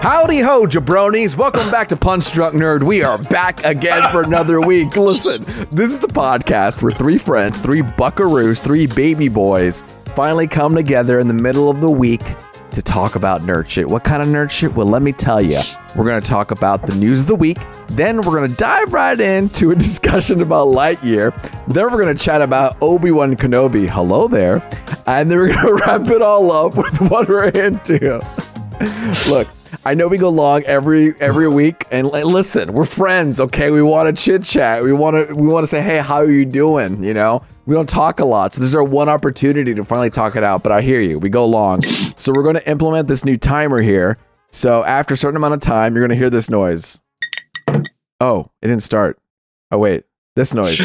Howdy ho, jabronis. Welcome back to Punch Drunk Nerd. We are back again for another week. Listen, this is the podcast where three friends, three buckaroos, three baby boys finally come together in the middle of the week to talk about nerd shit. What kind of nerd shit? Well, let me tell you. We're going to talk about the news of the week. Then we're going to dive right into a discussion about Lightyear. Then we're going to chat about Obi Wan Kenobi. Hello there. And then we're going to wrap it all up with what we're into. Look, I know we go long every week, and listen, we're friends, okay? We want to chit chat. We want to say, hey, how are you doing? You know, we don't talk a lot, so this is our one opportunity to finally talk it out. But I hear you, we go long, so we're going to implement this new timer here. So after a certain amount of time, you're going to hear this noise. Oh, it didn't start. Oh wait, this noise.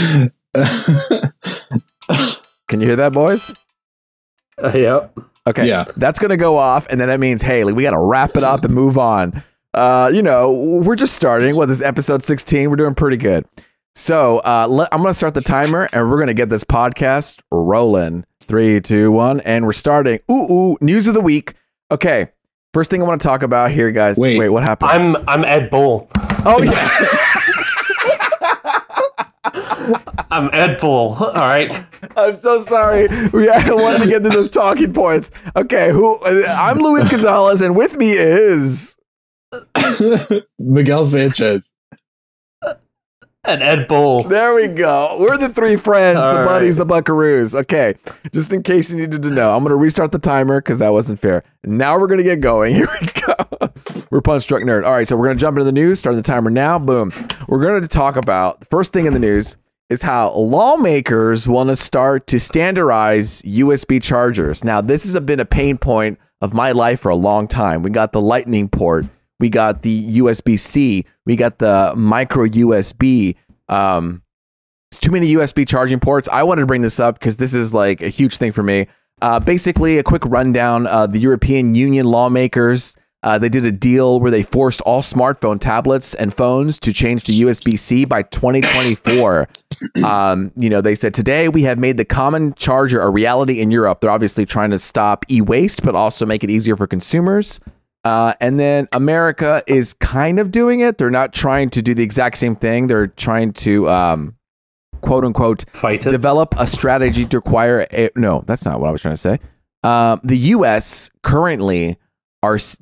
Can you hear that, boys? Yep. Okay, yeah. That's going to go off, and then that means, hey, we got to wrap it up and move on. You know, we're just starting. This is episode 16. We're doing pretty good. So I'm going to start the timer, and we're going to get this podcast rolling. 3, 2, 1, and we're starting. Ooh, news of the week. Okay, first thing I want to talk about here, guys. Wait, what happened? I'm Ed Bull. Oh, yeah. I'm Ed Bull. All right. I'm so sorry. I wanted to get to those talking points. Okay, I'm Luis Gonzalez, and with me is Miguel Sanchez and Ed Bull. There we go. We're the three friends, the buddies, the buckaroos. Okay, just in case you needed to know, I'm going to restart the timer because that wasn't fair. Now we're going to get going. Here we go. We're Punch Drunk Nerd. All right, so we're going to jump into the news. Start the timer now. Boom. We're going to talk about the first thing in the news is how lawmakers want to start to standardize USB chargers. Now, this has been a pain point of my life for a long time. We got the Lightning port. We got the USB-C. We got the micro USB. It's too many USB charging ports. I wanted to bring this up because this is like a huge thing for me. Basically, a quick rundown. The European Union lawmakers, they did a deal where they forced all smartphone tablets and phones to change to USB-C by 2024. You know, they said, today we have made the common charger a reality in Europe. They're obviously trying to stop e-waste, but also make it easier for consumers. And then America is kind of doing it. They're not trying to do the exact same thing. They're trying to, quote unquote, develop a strategy to acquire no, that's not what I was trying to say. The US currently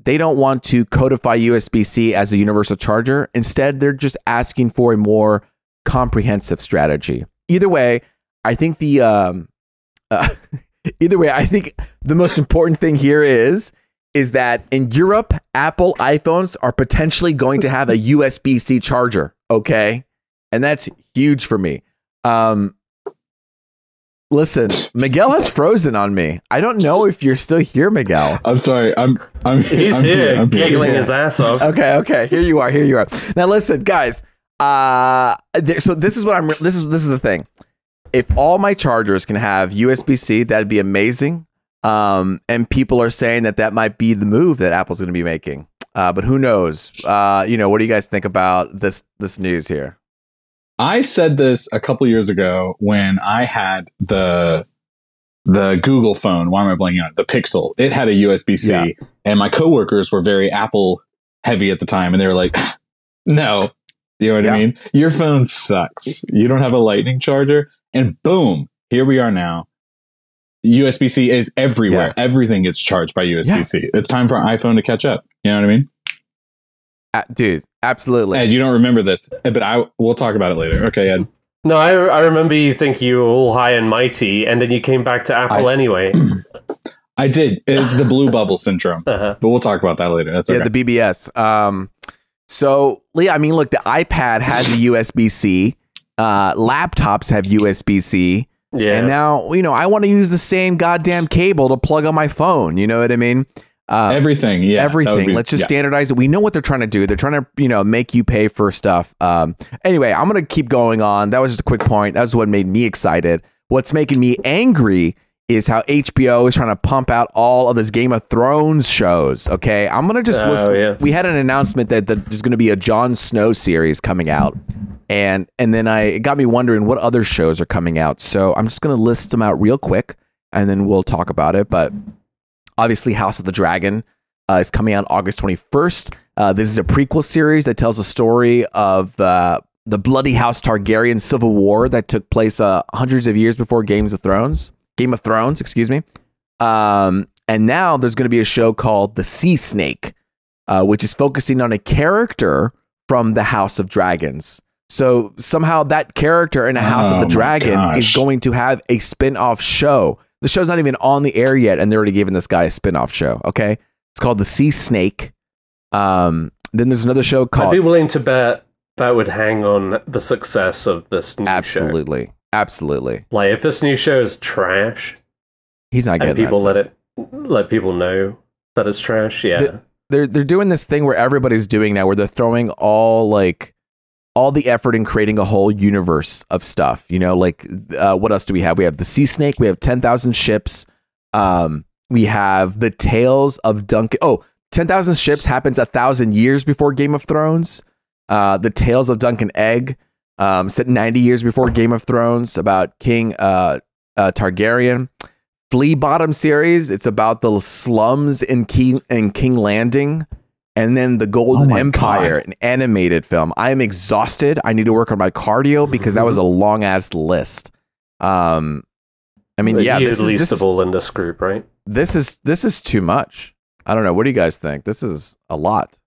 they don't want to codify USB-C as a universal charger. Instead, they're just asking for a more comprehensive strategy. Either way, I think the most important thing here is that in Europe, Apple iPhones are potentially going to have a USB-C charger. Okay, and that's huge for me. Listen, Miguel has frozen on me. I don't know if you're still here, Miguel. I'm sorry. He's here, giggling his ass off. Okay. Here you are. Now listen, guys. So this is what this is the thing. If all my chargers can have USB-C, that'd be amazing. And people are saying that might be the move that Apple's going to be making. But who knows? You know, what do you guys think about this news here? I said this a couple years ago when I had the Google phone. Why am I blanking on it? The Pixel. It had a USB-C, and my coworkers were very Apple heavy at the time, and they were like, "No, you know what I mean? Your phone sucks. You don't have a Lightning charger." And boom, here we are now. USB-C is everywhere. Yeah. Everything gets charged by USB-C. Yeah. It's time for an iPhone to catch up. You know what I mean? Dude, absolutely. Ed, you don't remember this, but we'll talk about it later. Okay, Ed. No, I remember you think you were all high and mighty, and then you came back to Apple anyway. I did. It's the blue bubble syndrome. But we'll talk about that later. That's okay. Yeah, the BBS. So, Lea, I mean, look, the iPad has a USB-C. Laptops have USB-C. Yeah. And now, you know, I want to use the same goddamn cable to plug on my phone. You know what I mean? Everything. Yeah. Everything. Let's just standardize it. We know what they're trying to do. They're trying to, you know, make you pay for stuff. Anyway, I'm going to keep going on. That was just a quick point. That was what made me excited. What's making me angry is how HBO is trying to pump out all of this Game of Thrones shows. Okay, I'm gonna just listen. Yeah. We had an announcement that there's going to be a Jon Snow series coming out, and then it got me wondering what other shows are coming out. So I'm just going to list them out real quick, and then we'll talk about it. But obviously, House of the Dragon It's coming out August 21st. This is a prequel series that tells a story of the Bloody House Targaryen civil war that took place hundreds of years before Game of Thrones, excuse me. And now there's going to be a show called The Sea Snake, which is focusing on a character from the House of Dragons. So somehow that character in a House of the Dragon is going to have a spin-off show. The show's not even on the air yet, and they're already giving this guy a spin-off show. Okay, it's called The Sea Snake. Then there's another show called... I'd be willing to bet that would hang on the success of this new show. Absolutely. Like, if this new show is trash, he's not getting and people let people know that it's trash. Yeah, they're doing this thing where everybody's doing now, where they're throwing all the effort in creating a whole universe of stuff. You know, like what else do we have? We have the Sea Snake. We have 10,000 ships. We have the Tales of Duncan. 10,000 ships happens 1,000 years before Game of Thrones. The Tales of Duncan Egg, set 90 years before Game of Thrones, about King Targaryen. Flea Bottom series, it's about the slums in King Landing. And then the Golden Empire, an animated film. I am exhausted. I need to work on my cardio because that was a long ass list. I mean, yeah, this is leastable in this group, right? This is too much. I don't know. What do you guys think? This is a lot.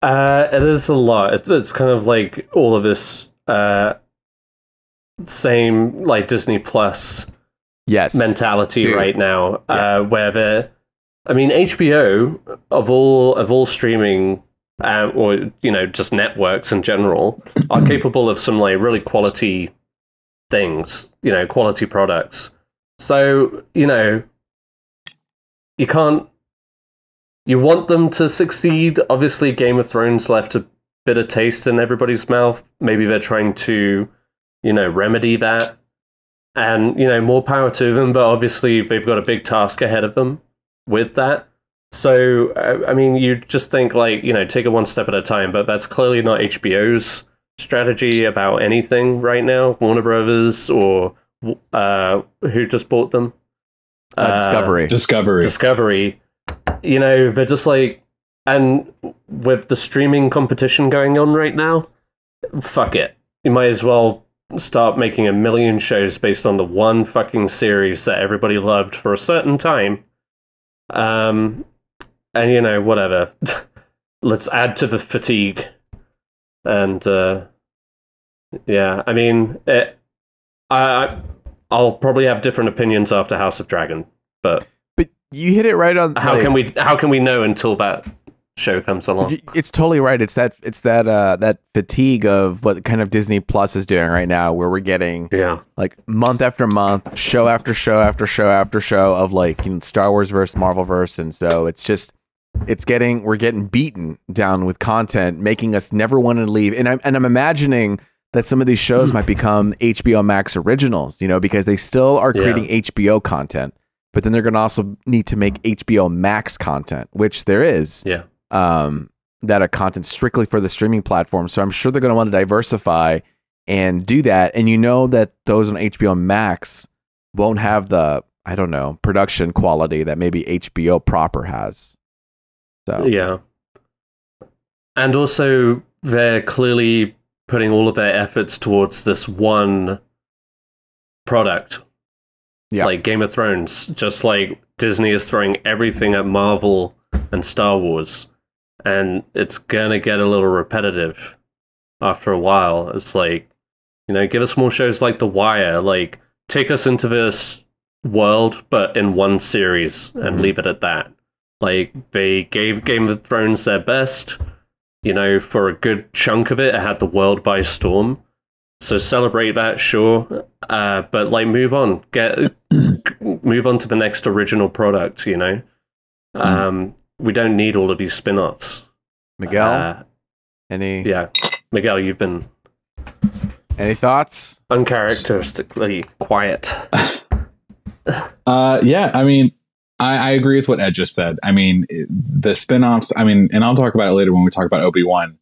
It is a lot. It's kind of like all of this same like Disney Plus mentality right now, where HBO of all streaming or just networks in general are capable of some like really quality things, quality products. So you want them to succeed. Obviously, Game of Thrones left a bitter taste in everybody's mouth. Maybe they're trying to, remedy that. And, more power to them. But obviously, they've got a big task ahead of them with that. So, you just think, take it one step at a time. But that's clearly not HBO's strategy about anything right now. Warner Brothers or who just bought them? Discovery. They're just and with the streaming competition going on right now, fuck it. You might as well start making 1 million shows based on the one fucking series that everybody loved for a certain time. And whatever. Let's add to the fatigue. And I'll probably have different opinions after House of Dragon, but you hit it right on. How can we know until that show comes along? It's totally right. It's that fatigue of what kind of Disney Plus is doing right now, where we're getting month after month, show after show after show after show of Star Wars versus Marvel verse, and so we're getting beaten down with content, making us never want to leave. And I'm imagining that some of these shows might become HBO Max originals, because they still are creating HBO content. But then they're going to also need to make HBO Max content, which there is, that are content strictly for the streaming platform. So I'm sure they're going to want to diversify and do that. And that those on HBO Max won't have the, production quality that maybe HBO proper has. So yeah. And also, they're clearly putting all of their efforts towards this one product. Yeah. Like Game of Thrones, just like Disney is throwing everything at Marvel and Star Wars, and it's gonna get a little repetitive after a while. It's give us more shows like The Wire, take us into this world, but in one series and leave it at that. They gave Game of Thrones their best, for a good chunk of it had the world by storm. So celebrate that, sure, but move on. Move on to the next original product. We don't need all of these spin-offs. Miguel, Miguel, you've been any thoughts? Uncharacteristically quiet. I agree with what Ed just said. The spin-offs. And I'll talk about it later when we talk about Obi-Wan.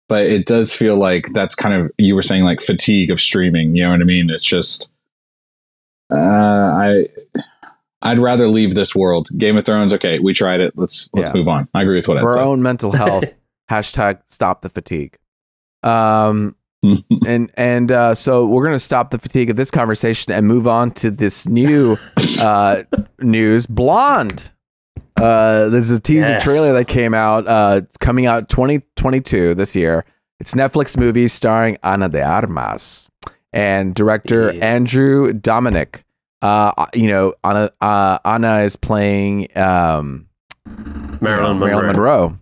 But it does feel like that's kind of, you were saying, fatigue of streaming. You know what I mean? It's just, I'd rather leave this world. Game of Thrones, okay, we tried it. Let's move on. I agree with what I said. For our own mental health, hashtag stop the fatigue. So we're going to stop the fatigue of this conversation and move on to this new news. Blonde. There's a teaser trailer that came out. It's coming out 2022 this year. It's Netflix movie starring Ana de Armas and director Andrew Dominic. Anna is playing Marilyn Monroe.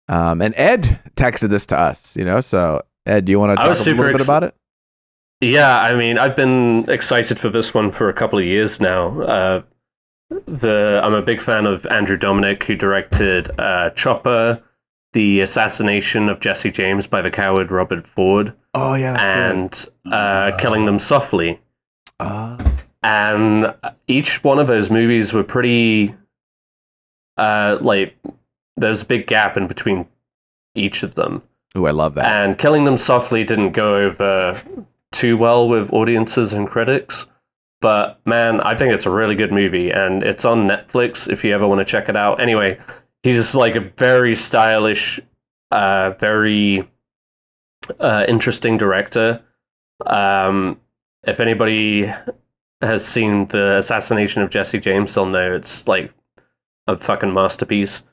And Ed texted this to us, so Ed, do you want to talk a little bit about it? Yeah, I mean, I've been excited for this one for a couple of years now. I'm a big fan of Andrew Dominic, who directed Chopper, The Assassination of Jesse James by the Coward Robert Ford. Oh, yeah, that's and Killing Them Softly. And each one of those movies were pretty, there's a big gap in between each of them. Ooh, I love that. And Killing Them Softly didn't go over too well with audiences and critics. But, man, I think it's a really good movie. And it's on Netflix if you ever want to check it out. Anyway, he's just like a very stylish, very interesting director. If anybody has seen The Assassination of Jesse James, they'll know it's like a fucking masterpiece.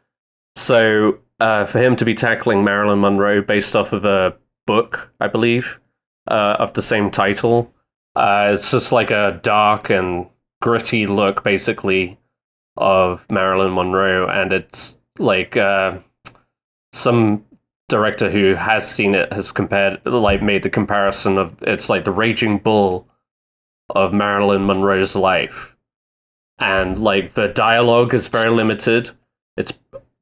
So for him to be tackling Marilyn Monroe based off of a book, I believe, of the same title, it's just like a dark and gritty look, basically, of Marilyn Monroe. And it's like some director who has seen it has made the comparison of it's like the raging bull of Marilyn Monroe's life. And like the dialogue is very limited. It's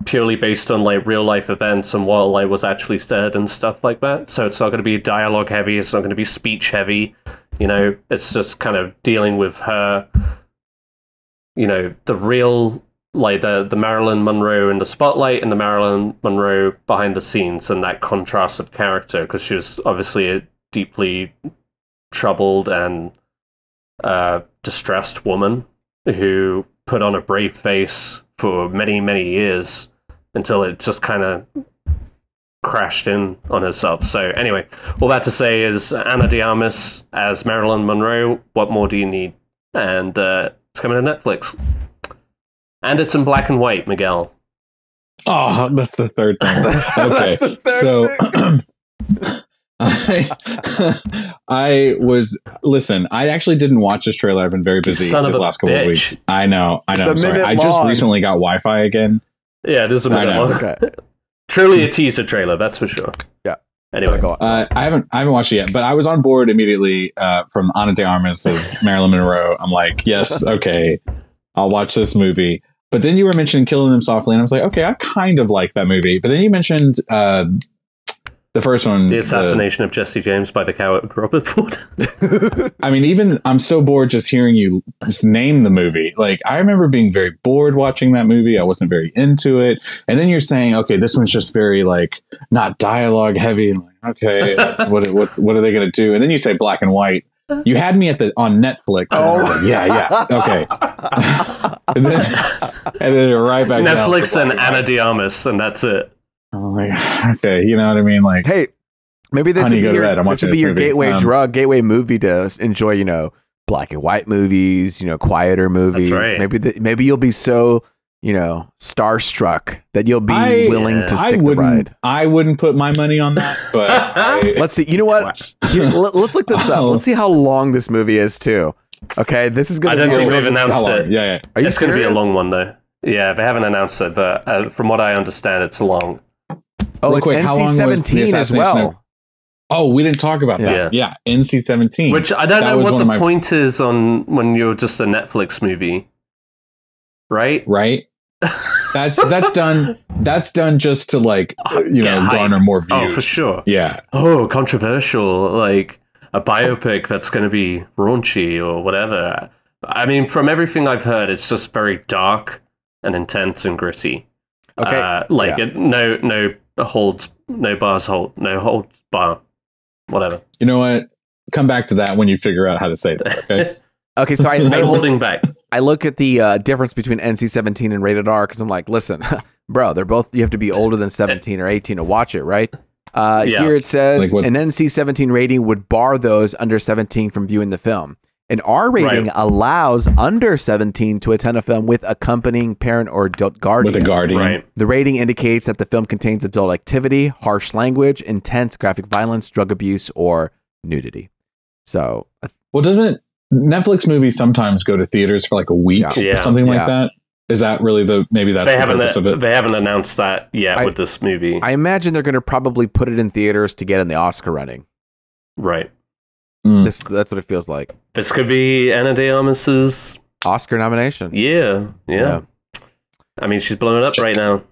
purely based on like real life events and what like was actually said and stuff like that. So it's not going to be dialogue heavy. It's not going to be speech heavy. It's just kind of dealing with her, the real, like the Marilyn Monroe in the spotlight and the Marilyn Monroe behind the scenes, and that contrast of character, because she was obviously a deeply troubled and distressed woman who put on a brave face for many, many years until it just kind of crashed in on herself. So anyway, all that to say is Ana de Armas as Marilyn Monroe. What more do you need? And it's coming to Netflix. And it's in black and white, Miguel. Oh, that's the third thing. Okay, I actually didn't watch this trailer. I've been very busy these last couple of weeks. I know. I'm sorry. I just recently got Wi-Fi again. Yeah, it is a minute long. Okay. Truly a teaser trailer, that's for sure. Yeah. Anyway, I haven't watched it yet, but I was on board immediately from Ana de Armas as Marilyn Monroe. I'm like, yes, okay, I'll watch this movie. But then you were mentioning Killing Them Softly, and I was like, okay, I kind of like that movie. But then you mentioned the first one, The Assassination of Jesse James by the Coward Robert Ford. I mean, even I'm so bored just hearing you just name the movie. Like, I remember being very bored watching that movie. I wasn't very into it. And then you're saying, okay, this one's just very like not dialogue heavy. And like, okay, what are they going to do? And then you say black and white. You had me on Netflix. Oh, like, yeah, okay. and then right back Netflix and Ana de Armas, and that's it. I'm like, okay, you know what I mean? Like, hey, maybe this would be your gateway drug, gateway movie to enjoy, black and white movies, quieter movies. That's right. Maybe you'll be so, starstruck that you'll be willing to stick the ride. I wouldn't put my money on that, but let's see. You know what? Let's look this up. Let's see how long this movie is too. Okay, this is going to be. I don't think they've announced it. Yeah. Are you It's going to be a long one though. Yeah, they haven't announced it, but from what I understand, it's long. Oh, it's NC-17 as well. Oh, we didn't talk about that. Yeah, NC-17. Which I don't know what the point is on when you're just a Netflix movie, right? Right. That's done. That's done just to garner more views. Oh, for sure. Yeah. Oh, controversial, like a biopic that's going to be raunchy or whatever. I mean, from everything I've heard, it's just very dark and intense and gritty. Okay. No holds bar, whatever. You know what? Come back to that when you figure out how to say that. Okay. Okay. So no holding back. I look at the difference between NC-17 and rated R because I'm like, listen, bro, they're both, you have to be older than 17 or 18 to watch it, right? Here it says an NC-17 rating would bar those under 17 from viewing the film. An R rating allows under 17 to attend a film with accompanying parent or adult guardian. With a guardian. Right. The rating indicates that the film contains adult activity, harsh language, intense graphic violence, drug abuse, or nudity. So, well, doesn't Netflix movies sometimes go to theaters for like a week or something like that? Is that really maybe that's the purpose of it? They haven't announced that yet with this movie. I imagine they're going to probably put it in theaters to get in the Oscar running. Right. That's what it feels like. This could be Ana de Armas's Oscar nomination. Yeah. I mean, she's blowing up right now.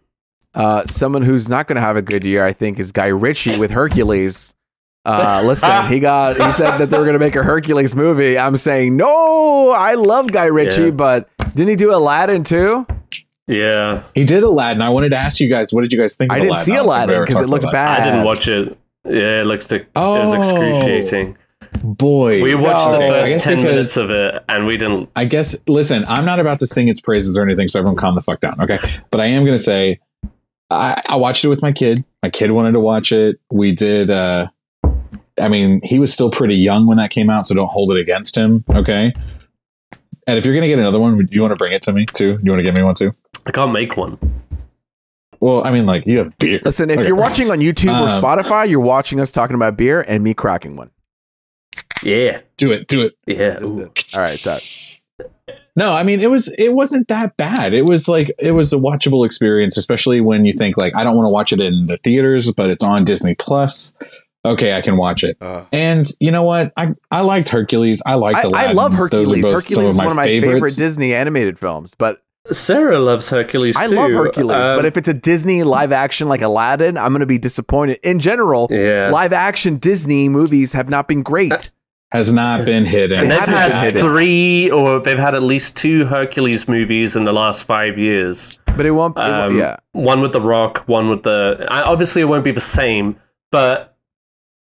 Someone who's not going to have a good year, I think, is Guy Ritchie with Hercules. Listen, he said that they were going to make a Hercules movie. I'm saying, no, I love Guy Ritchie, but didn't he do Aladdin too? Yeah. He did Aladdin. I wanted to ask you guys, what did you guys think of Aladdin? I didn't see Aladdin because it looked bad. I didn't watch it. Yeah, it looks it was excruciating. Boy, we watched the first 10 minutes of it and we didn't. I guess, listen, I'm not about to sing its praises or anything, so everyone calm the fuck down, okay? But I am going to say, I watched it with my kid. My kid wanted to watch it. We did, I mean, he was still pretty young when that came out, so don't hold it against him, okay? And if you're going to get another one, do you want to bring it to me, too? You want to give me one, too? I can't make one. Well, I mean, like, you have beer. Listen, if you're watching on YouTube or Spotify, you're watching us talking about beer and me cracking one. Yeah. Do it. Yeah. All right, that. No, I mean, it wasn't that bad. It was a watchable experience, especially when you think like, I don't want to watch it in the theaters, but it's on Disney Plus. Okay, I can watch it. And you know what? I liked Hercules. I liked Aladdin. I love Hercules. Hercules is one of my favorite favorites. Disney animated films, but Sarah loves Hercules too. I love Hercules, but if it's a Disney live action like Aladdin, I'm going to be disappointed. In general, live action Disney movies have not been great. Has not been hidden. And they've had they've had at least 2 Hercules movies in the last 5 years. But it won't, one with The Rock, one with obviously it won't be the same, but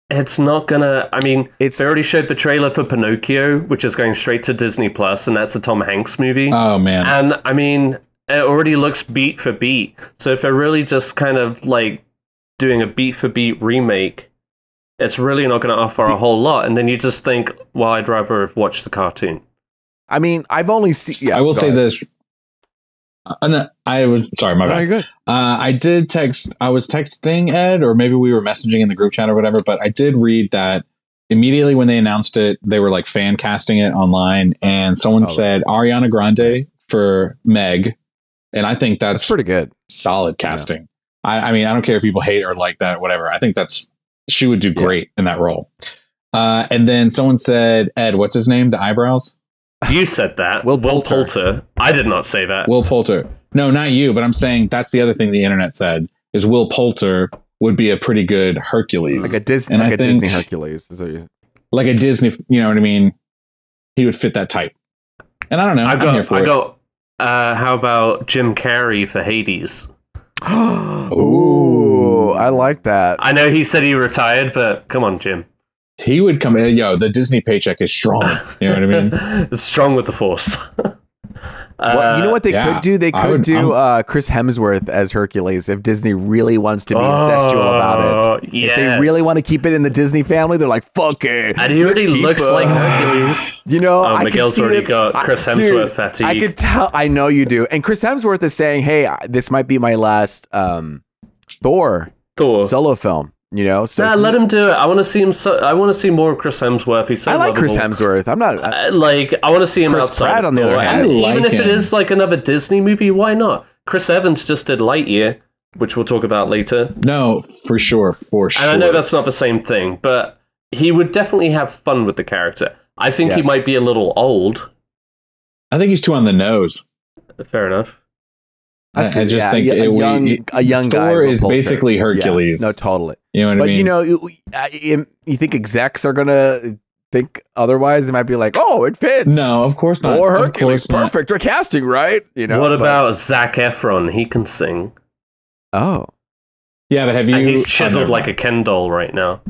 it's not gonna, I mean, they already showed the trailer for Pinocchio, which is going straight to Disney Plus, and that's a Tom Hanks movie. Oh, man. And, I mean, it already looks beat for beat. So if they're really just kind of, like, doing a beat for beat remake, it's really not going to offer a whole lot. And then you just think, well, I'd rather watch the cartoon. I mean, I've only seen... Yeah, I will say this. Sorry, my bad. You're good. I was texting Ed, or maybe we were messaging in the group chat or whatever, but I did read that immediately when they announced it, they were like fan casting it online, and someone said Ariana Grande for Meg, and I think that's pretty good. Solid casting. Yeah. I mean, I don't care if people hate or like that, whatever. I think she would do great in that role. And then someone said, Ed, what's his name? The eyebrows? You said that. Will Poulter. I did not say that. Will Poulter. No, not you, but I'm saying that's the other thing the internet said, is Will Poulter would be a pretty good Hercules. Like a Disney, Disney Hercules. Like a Disney, you know what I mean? He would fit that type. And I don't know. How about Jim Carrey for Hades? Ooh, I like that. I know he said he retired, but come on, Jim. He would come in. Yo, the Disney paycheck is strong. You know what I mean? It's strong with the Force. Well, you know what they could do? They could do Chris Hemsworth as Hercules if Disney really wants to be incestual about it. Yes. If they really want to keep it in the Disney family, they're like, fuck it. And he already looks like Hercules. You know, Miguel's already got Chris Hemsworth fatigue. I could tell. I know you do. And Chris Hemsworth is saying, hey, this might be my last Thor solo film. You know, so let him do it. I want to see him. I want to see more of Chris Hemsworth. He's so I like lovable. Chris Hemsworth. I'm not I want to see him Chris outside Pratt of on the Thor. other hand. Even if it is like another Disney movie, why not? Chris Evans just did Lightyear, which we'll talk about later. No, for sure. And I know that's not the same thing, but he would definitely have fun with the character. I think he might be a little old. I think he's too on the nose. Fair enough. I just think a young guy. Thor is basically Hercules. Yeah, no, totally. You know what I mean? But you know, you think execs are gonna think otherwise? They might be like, "Oh, it fits." No, of course not. Or Hercules, perfect. We're casting, right? You know. What about Zac Efron? He can sing. Oh, yeah, but have you? And he's chiseled like a Ken doll right now.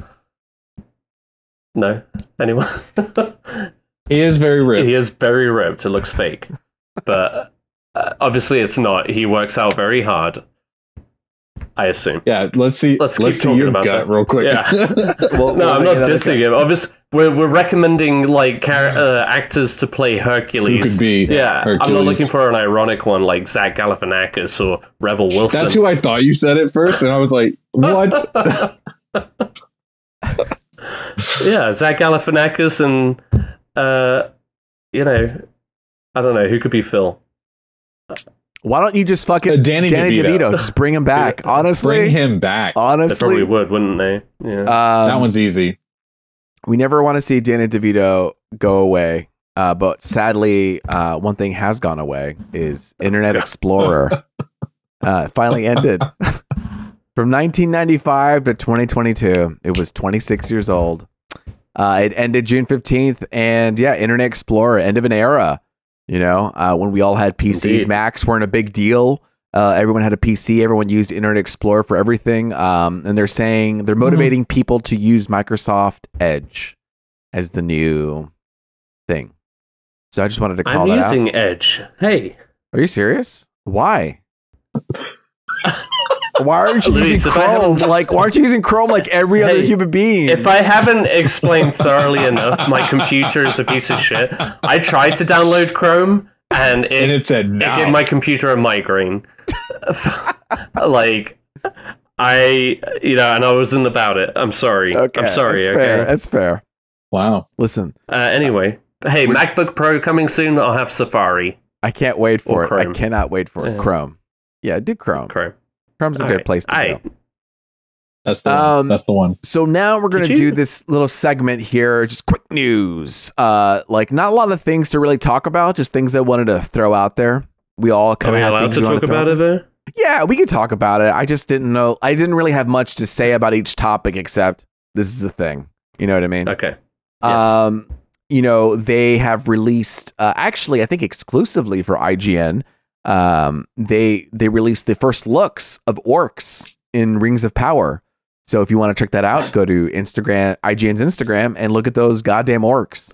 No, anyone? He is very ripped. He is very ripped. It looks fake. but obviously it's not. He works out very hard, I assume. Yeah, let's see your about gut that real quick. Yeah. No, I'm not dissing him. Obviously, we're recommending like actors to play Hercules. Who could be Hercules. I'm not looking for an ironic one like Zach Galifianakis or Rebel Wilson. That's who I thought you said at first, and I was like, what? Yeah, Zach Galifianakis and I don't know who could be Phil. Why don't you just fucking Danny DeVito? Just bring him back. Honestly, bring him back. They probably would, wouldn't they? Yeah, that one's easy. We never want to see Danny DeVito go away, but sadly, one thing has gone away: is Internet Explorer. It finally ended. From 1995 to 2022, it was 26 years old. It ended June 15th, and yeah, Internet Explorer, end of an era. You know, when we all had PCs, Indeed. Macs weren't a big deal. Everyone had a PC. Everyone used Internet Explorer for everything. And they're saying they're motivating people to use Microsoft Edge as the new thing. So I just wanted to call that out. I'm using Edge. Hey. Are you serious? Why? Why aren't you using Chrome? Why aren't you using Chrome like every other human being? If I haven't explained thoroughly enough, my computer is a piece of shit. I tried to download Chrome, and it said no. It gave my computer a migraine. And I wasn't about it. I'm sorry. Okay, I'm sorry. That's fair. That's fair. Wow. Listen. Anyway, hey, MacBook Pro coming soon. I'll have Safari. I can't wait for it. Chrome. I cannot wait for it. Chrome. Yeah, do Chrome. Chrome's a good place to go. That's the one. So now we're going to do this little segment here. Just quick news. Like not a lot of things to really talk about. Just things I wanted to throw out there. We all kind of allowed to talk about it there. Yeah, we could talk about it. I just didn't know. I didn't really have much to say about each topic except this is a thing. You know what I mean? Okay. Yes. They have released actually, I think exclusively for IGN. They released the first looks of orcs in Rings of Power. So if you want to check that out, go to IGN's Instagram, and look at those goddamn orcs.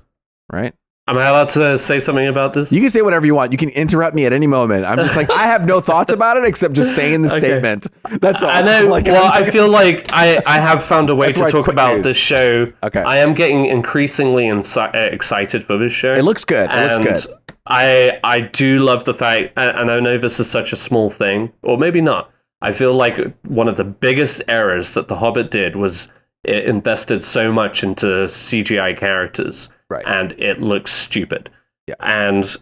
Right? Am I allowed to say something about this? You can say whatever you want. You can interrupt me at any moment. I'm just like, I have no thoughts about it except just saying the statement. That's all. I know. I feel like I have found a way to talk about this show. Okay. I am getting increasingly excited for this show. It looks good. It looks good. I do love the fact, and I know this is such a small thing, or maybe not. I feel like one of the biggest errors that The Hobbit did was it invested so much into CGI characters, right? And it looks stupid. Yeah. And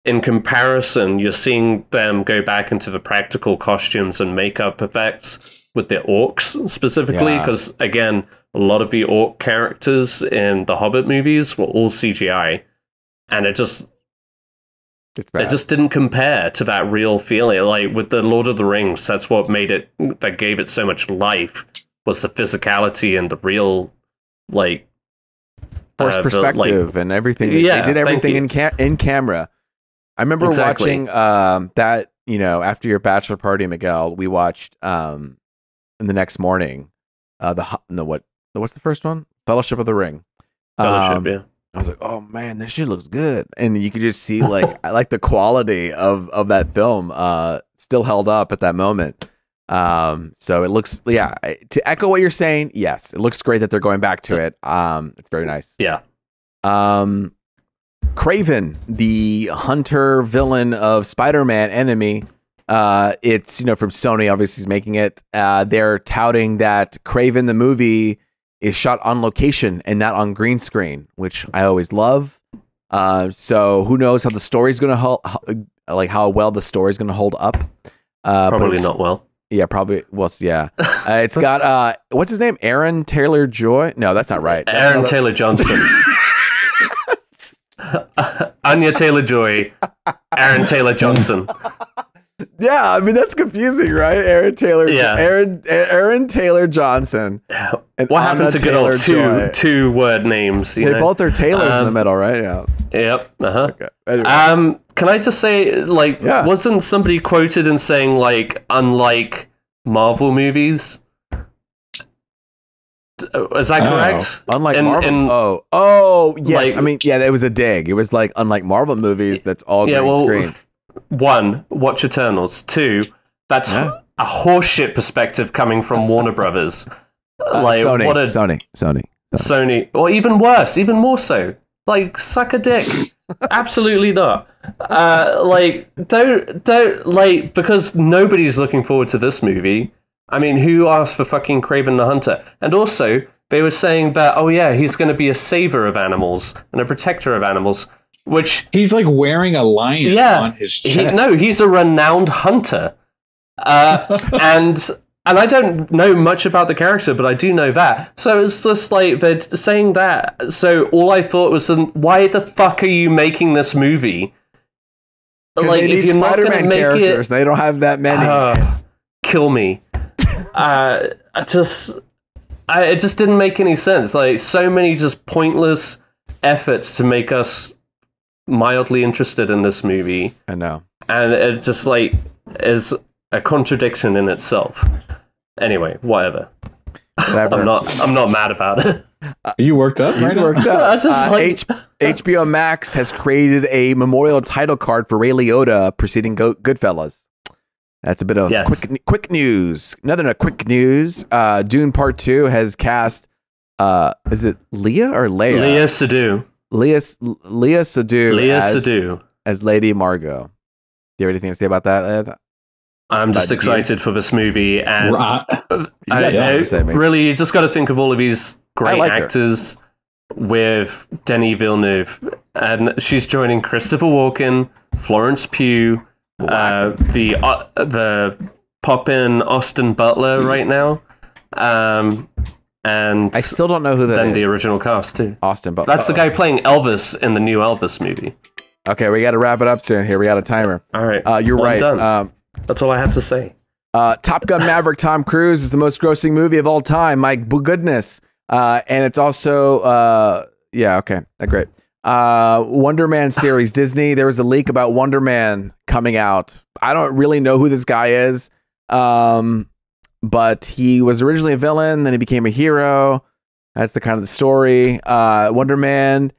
in comparison, you're seeing them go back into the practical costumes and makeup effects with the orcs specifically, because again, a lot of the orc characters in the Hobbit movies were all CGI, and it just didn't compare to that real feeling. Like with the Lord of the Rings, that's what that gave it so much life, was the physicality and the real, like, forced perspective and everything. Yeah, they did everything in camera. I remember watching that, after your bachelor party, Miguel, we watched in the next morning what's the first one? Fellowship of the Ring. Fellowship, yeah. I was like, oh man, this shit looks good. And you could just see I like the quality of that film still held up at that moment. So it looks, to echo what you're saying, yes, it looks great that they're going back to it. It's very nice. Yeah. Kraven, the hunter villain of Spider-Man enemy, it's, from Sony, obviously is making it. They're touting that Kraven, the movie, is shot on location and not on green screen, which I always love. So who knows how the story's going to how well the story's going to hold up. Probably not well. Yeah, probably. Well, yeah. It's got what's his name? Aaron Taylor Joy? No, that's not right. Aaron Taylor Johnson. Anya Taylor Joy. Aaron Taylor Johnson. Yeah, I mean that's confusing, right? Aaron Taylor. Yeah. Aaron Taylor Johnson. And what happened to good old two word names? They both are Taylors in the middle, right? Yeah. Yep. Okay. Anyway. Can I just say, wasn't somebody quoted in saying, unlike Marvel movies, Is that correct? Unlike Marvel. Yes. Like, I mean, yeah, it was a dig. It was like unlike Marvel movies. That's all green screen. One, watch Eternals. Two, that's a horseshit perspective coming from Warner Brothers. Sony, or even worse, even more so. Like, suck a dick. Absolutely not. Don't like, because nobody's looking forward to this movie. I mean, who asked for fucking Kraven the Hunter? And also, they were saying that, he's going to be a saver of animals and a protector of animals, which... He's like wearing a lion on his chest. He's a renowned hunter. And I don't know much about the character, but I do know that. So it's just like, they're saying that. So all I thought was, why the fuck are you making this movie? Like, if you're not going to make characters, they don't have that many. Kill me. It just didn't make any sense. Like, so many just pointless efforts to make us mildly interested in this movie. I know. And it just, like, is a contradiction in itself. Anyway, whatever. I'm not mad about it. Are you worked up? He's worked up. HBO Max has created a memorial title card for Ray Liotta preceding Goodfellas. That's a bit of quick news. Another quick news. Dune Part 2 has cast, is it Leah or Leia? Lea Seydoux. Lea Seydoux as Lady Margot. Do you have anything to say about that, Ed? I'm just excited for this movie, and really, you just got to think of all of these great actors with Denis Villeneuve, and she's joining Christopher Walken, Florence Pugh, the pop-in Austin Butler right now, and I still don't know who that is. Then the original cast too. Austin Butler. That's the guy playing Elvis in the new Elvis movie. Okay, we got to wrap it up soon. Here, we got a timer. All right, you're right. Done. That's all I have to say. Top Gun Maverick Tom Cruise is the most grossing movie of all time. My goodness. And it's also, great. WonderMan series, Disney. There was a leak about WonderMan coming out. I don't really know who this guy is, but he was originally a villain, then he became a hero. That's the kind of the story. WonderMan,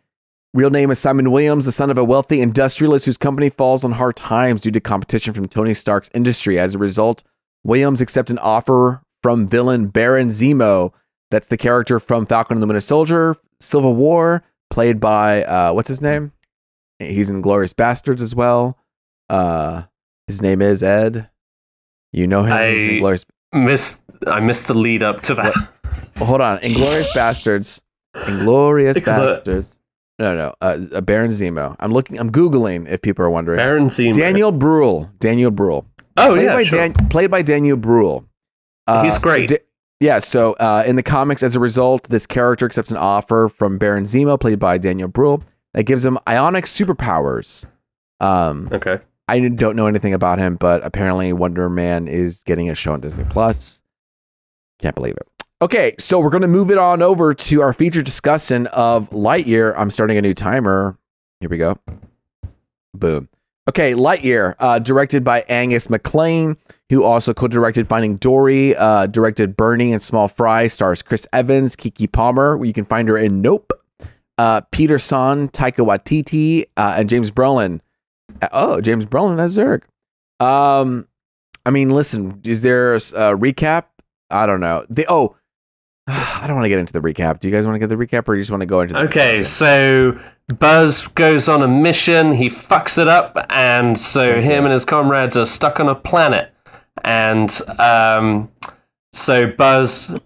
real name is Simon Williams, the son of a wealthy industrialist whose company falls on hard times due to competition from Tony Stark's industry. As a result, Williams accepts an offer from villain Baron Zemo. That's the character from Falcon and the Winter Soldier, Civil War, played by, what's his name? He's in Inglourious Bastards as well. His name is Ed. You know him. I missed the lead up to that. Hold on. Inglourious Bastards. Inglourious Bastards. No. Baron Zemo. I'm Googling if people are wondering. Baron Zemo. Daniel Bruhl. Played by Daniel Bruhl. He's great. So in the comics, as a result, this character accepts an offer from Baron Zemo, played by Daniel Bruhl, that gives him ionic superpowers. Okay. I don't know anything about him, but apparently WonderMan is getting a show on Disney Plus. Can't believe it. Okay, so we're going to move it on over to our feature discussion of Lightyear. I'm starting a new timer. Here we go. Boom. Okay, Lightyear, directed by Angus MacLean, who also co-directed Finding Dory, directed Bernie and Small Fry, stars Chris Evans, Keke Palmer, you can find her in Nope, Peter Son, Taika Waititi, and James Brolin. James Brolin as Zurg. I mean, listen, is there a recap? I don't know. I don't want to get into the recap. Do you guys want to get the recap, or do you just want to go into the Okay, so Buzz goes on a mission, he fucks it up, and so him and his comrades are stuck on a planet. And so Buzz,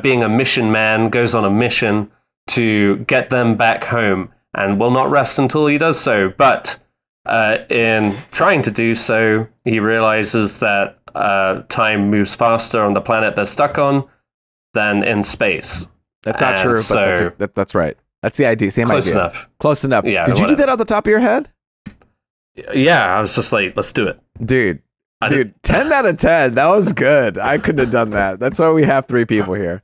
being a mission man, goes on a mission to get them back home, and will not rest until he does so. But in trying to do so, he realizes that time moves faster on the planet they're stuck on than in space. That's not true, but that's right. That's the idea. Same close idea. Enough. Close enough. Yeah, Did you do that off the top of your head? Yeah, I was just like, let's do it. Dude, 10 out of 10. That was good. I couldn't have done that. That's why we have 3 people here.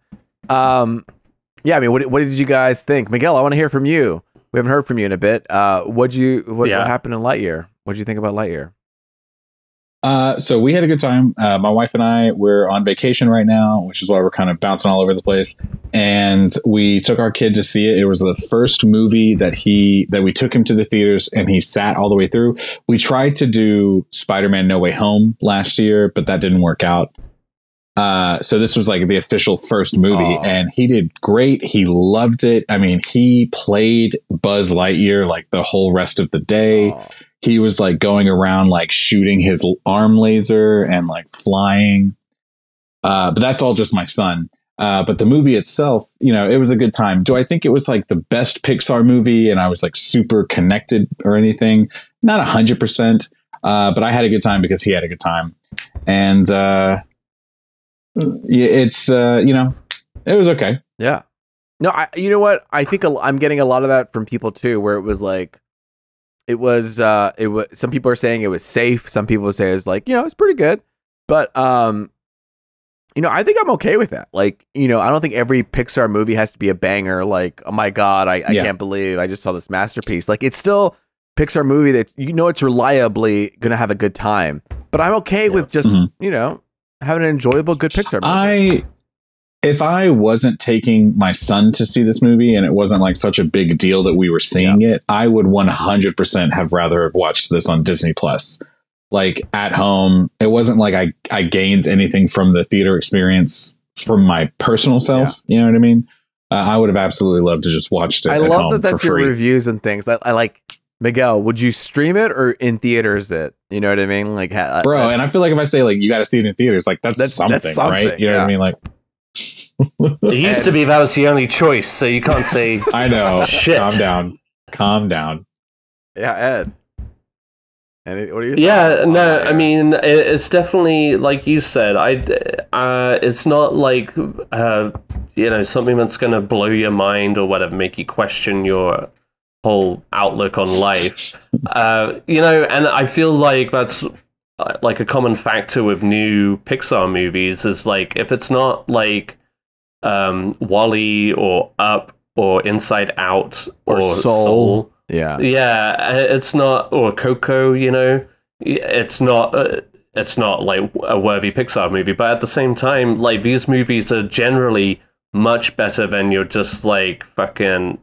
Yeah, I mean, what did you guys think? Miguel, I want to hear from you. We haven't heard from you in a bit. What happened in Lightyear? What did you think about Lightyear? So we had a good time. My wife and I, we're on vacation right now, which is why we're kind of bouncing all over the place. And we took our kid to see it. It was the first movie that we took him to the theaters, and he sat all the way through. We tried to do Spider-Man No Way Home last year, but that didn't work out. So this was like the official first movie, and he did great. He loved it. I mean, he played Buzz Lightyear like the whole rest of the day. He was like going around like shooting his arm laser and like flying. But that's all just my son. But the movie itself, you know, it was a good time. Do I think it was like the best Pixar movie and I was like super connected or anything? Not 100%. But I had a good time because he had a good time. And it's, you know, it was okay. Yeah. No, you know what? I think I'm getting a lot of that from people too, where it was like, it was some people are saying it was safe. Some people say it's like, you know, it's pretty good. But, you know, I think I'm okay with that. Like, you know, I don't think every Pixar movie has to be a banger. Like, oh my God, I can't believe I just saw this masterpiece. Like, it's still Pixar movie that, you know, it's reliably going to have a good time. But I'm okay with just, you know, having an enjoyable, good Pixar movie. If I wasn't taking my son to see this movie and it wasn't like such a big deal that we were seeing it, I would 100% have rather have watched this on Disney Plus. Like at home, it wasn't like I gained anything from the theater experience from my personal self. You know what I mean? I would have absolutely loved to just watched it. I love that that's your reviews and things. I like, Miguel, would you stream it or in theaters it? You know what I mean? Like, bro, and I feel like if I say like you got to see it in theaters, like that's something, right? You know what I mean? Like, it used to be that was the only choice, so you can't say. I know. Shit. Calm down. Yeah, Ed. And what are you? Yeah, no, I mean it's definitely like you said. It's not like you know, something that's gonna blow your mind or whatever, make you question your whole outlook on life. You know, and I feel like that's like a common factor with new Pixar movies is like if it's not like WALL-E or Up or Inside Out or Soul. Yeah, it's not, or Coco. You know, it's not like a worthy Pixar movie. But at the same time, like these movies are generally much better than your just like fucking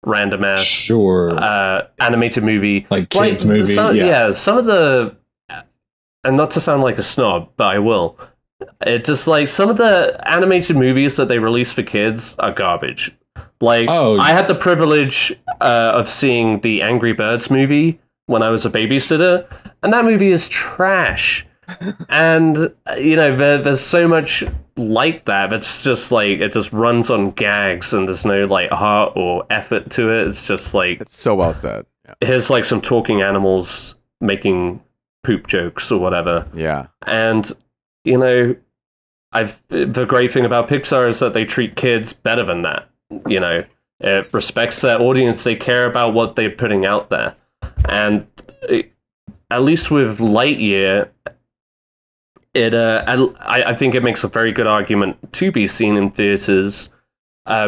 random ass animated movie, like kids movie. Some of the, and not to sound like a snob, but I will. It just like some of the animated movies that they release for kids are garbage. Like, I had the privilege of seeing the Angry Birds movie when I was a babysitter, and that movie is trash. And, you know, there's so much like that. It's just like, it just runs on gags, and there's no, like, heart or effort to it. It's just like... It's so well said. Yeah. Here's, like, some talking animals making poop jokes or whatever. Yeah. And, you know, the great thing about Pixar is that they treat kids better than that. You know, it respects their audience. They care about what they're putting out there. And at least with Lightyear, I think it makes a very good argument to be seen in theaters,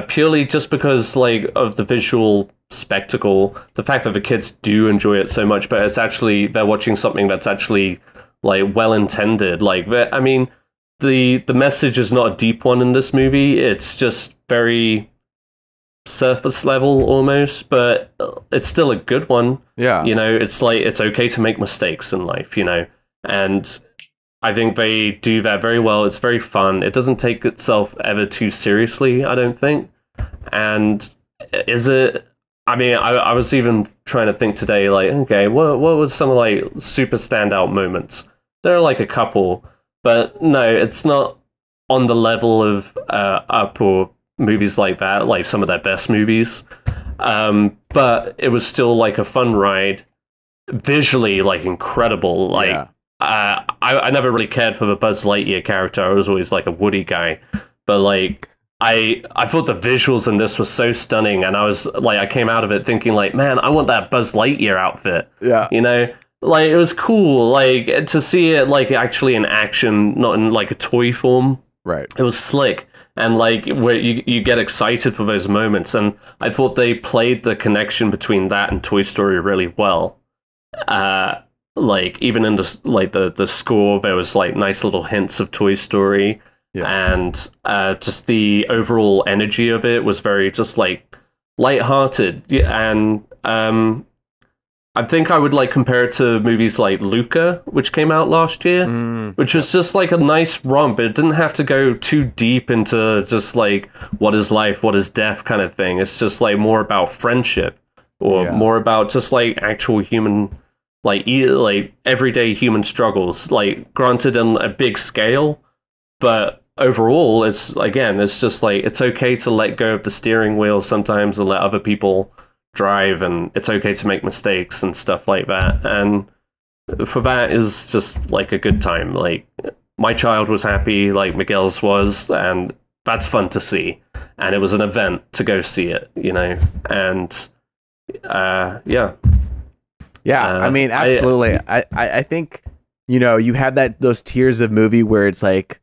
purely just because like of the visual spectacle, the fact that the kids do enjoy it so much, but it's actually, they're watching something that's actually like well intended. Like, I mean, the message is not a deep one in this movie. It's just very surface level almost, but it's still a good one. Yeah, you know, it's like it's okay to make mistakes in life, you know, and I think they do that very well. It's very fun. It doesn't take itself ever too seriously, I don't think. And is it, I mean, I was even trying to think today, like, okay, what was some like super standout moments? There are like a couple, but no, it's not on the level of Up or movies like that, like some of their best movies. But it was still like a fun ride, visually like incredible. Like I never really cared for the Buzz Lightyear character. I was always like a Woody guy, but like I thought the visuals in this were so stunning, and I was like, I came out of it thinking like, man, I want that Buzz Lightyear outfit. Yeah, you know, like it was cool, like to see it like actually in action, not in like a toy form. Right, it was slick. And like where you get excited for those moments, and I thought they played the connection between that and Toy Story really well. Like even in the score, there was like nice little hints of Toy Story, and just the overall energy of it was very just like lighthearted. And I think I would like compare it to movies like Luca, which came out last year, which was just like a nice romp. It didn't have to go too deep into just like what is life, what is death kind of thing. It's just like more about friendship, or more about just like actual human, like everyday human struggles. Like granted on a big scale, but overall, it's just like it's okay to let go of the steering wheel sometimes and let other people drive, and it's okay to make mistakes and stuff like that. And for that is just like a good time. Like my child was happy, like Miguel's was, and that's fun to see. And it was an event to go see it, you know. And I mean, absolutely. I think, you know, you have those tiers of movie where it's like,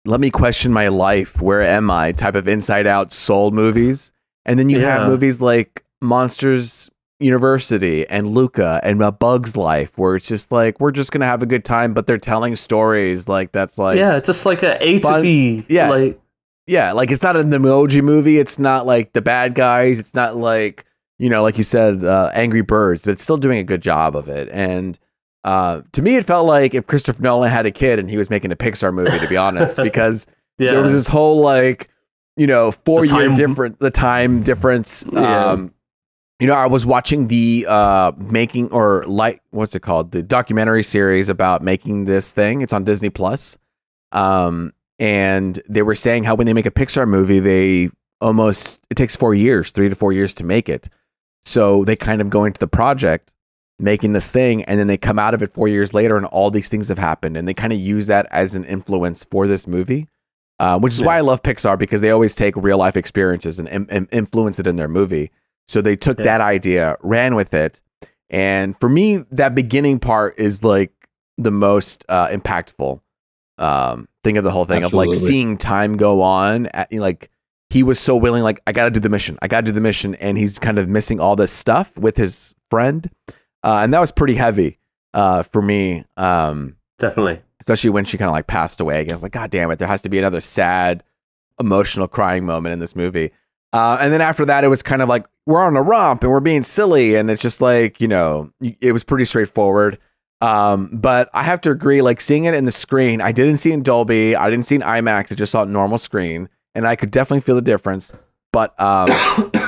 let me question my life, where am I type of Inside Out soul movies. And then you have movies like Monsters University and Luca and A Bug's Life, where it's just like, we're just gonna have a good time, but they're telling stories like that's like just like a fun. to B. Like it's not an emoji movie, it's not like The Bad Guys, it's not like, you know, like you said, Angry Birds, but it's still doing a good job of it. And to me, it felt like if Christopher Nolan had a kid and he was making a Pixar movie, to be honest, because there was this whole like, you know, 4-year difference, the time difference. You know, I was watching the what's it called? The documentary series about making this thing. It's on Disney Plus. And they were saying how when they make a Pixar movie, it takes 4 years, 3 to 4 years to make it. So they kind of go into the project making this thing, and then they come out of it 4 years later and all these things have happened. And they kind of use that as an influence for this movie, which is why I love Pixar, because they always take real life experiences and influence it in their movie. So they took that idea, ran with it. And for me, that beginning part is like the most impactful thing of the whole thing. Absolutely. Of like seeing time go on. Like he was so willing, like, I got to do the mission. And he's kind of missing all this stuff with his friend. And that was pretty heavy for me. Definitely. Especially when she kind of like passed away again. I was like, God damn it. There has to be another sad, emotional crying moment in this movie. And then after that, it was kind of like, we're on a romp and we're being silly. And it's just like, you know, it was pretty straightforward. But I have to agree, like seeing it in the screen, I didn't see it in Dolby. I didn't see it in IMAX. I just saw it in normal screen. And I could definitely feel the difference. But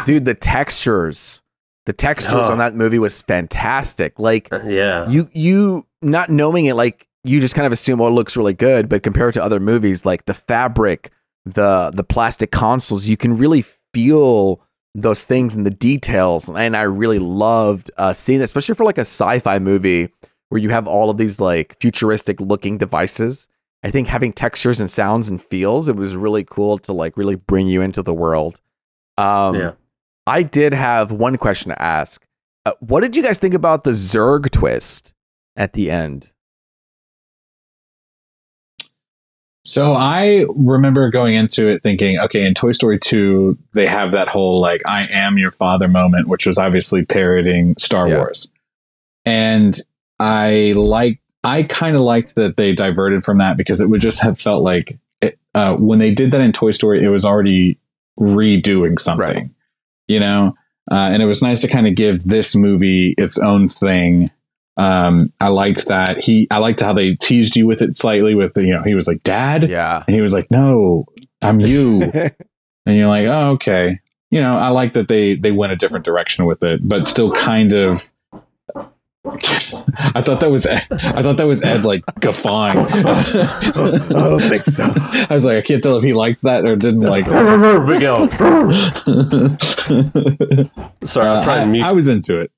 dude, the textures on that movie was fantastic. Like, you not knowing it, like you just kind of assume, oh, it looks really good. But compared to other movies, like the fabric, the plastic consoles, you can really feel those things and the details. And I really loved seeing that, especially for like a sci-fi movie where you have all of these like futuristic looking devices. I think having textures and sounds and feels, it was really cool to like really bring you into the world. I did have one question to ask. What did you guys think about the Zurg twist at the end? So I remember going into it thinking, okay, in Toy Story 2, they have that whole like, I am your father moment, which was obviously parodying Star Wars. And I kind of liked that they diverted from that, because it would just have felt like when they did that in Toy Story, it was already redoing something, you know? And it was nice to kind of give this movie its own thing. I liked that I liked how they teased you with it slightly with the, you know, he was like, Dad. Yeah. And he was like, no, I'm you. And you're like, oh, okay. You know, I like that they went a different direction with it, but still kind of, I thought that was Ed like guffawing. I don't think so. I was like, I can't tell if he liked that or didn't like it. Miguel. Sorry, I'll try and mute. I was into it.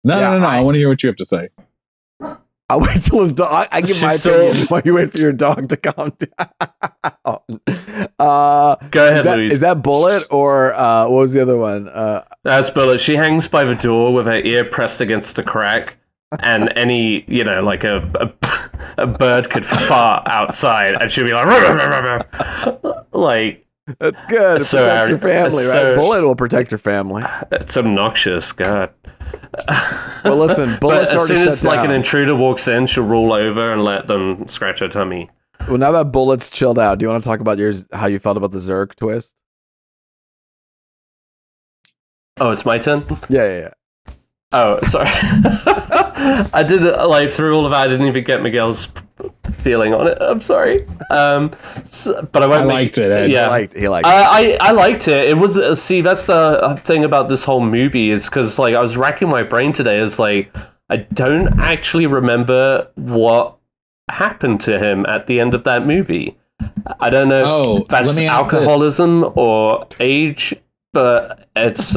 No. I want to hear what you have to say. I'll wait till his dog. I give my opinion while you wait for your dog to calm down. Go ahead, Louise. Is that Bullet or what was the other one? That's Bullet. She hangs by the door with her ear pressed against the crack, and any, you know, like a bird could fart outside, and she'll be like, like. That's good. It protects your family, right? Bullet will protect your family. It's obnoxious, God. Well, listen, but as soon as like an intruder walks in, she'll roll over and let them scratch her tummy. Well, now that Bullet's chilled out, do you want to talk about how you felt about the Zurg twist? Oh, it's my turn? Yeah. Oh, sorry. I did like through all of that. I didn't even get Miguel's feeling on it. I'm sorry. But I liked it. Ed. Yeah, he liked it. I liked it. It was see. That's the thing about this whole movie is because like I was racking my brain today. Is like I don't actually remember what happened to him at the end of that movie. I don't know if that's alcoholism or age, but it's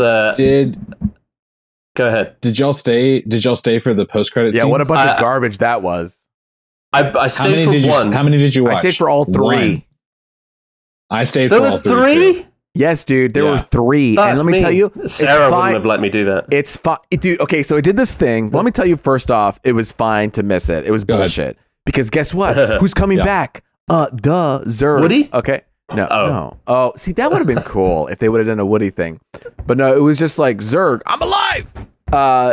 Go ahead. Did y'all stay for the post-credit scenes? Yeah, what a bunch of garbage that was. I stayed for one. How many did you watch? I stayed for all 3. One. I stayed for all 3. There were 3? Yes, dude. There were 3. And let me tell you, Sarah wouldn't have let me do that. It's fine. Dude, okay, so it did this thing. Let me tell you first off, it was fine to miss it. It was bullshit. Because guess what? Who's coming back? Zurg. Woody? Okay. No. Oh, see, that would have been cool if they would have done a Woody thing. But no, it was just like, Zurg, I'm alive!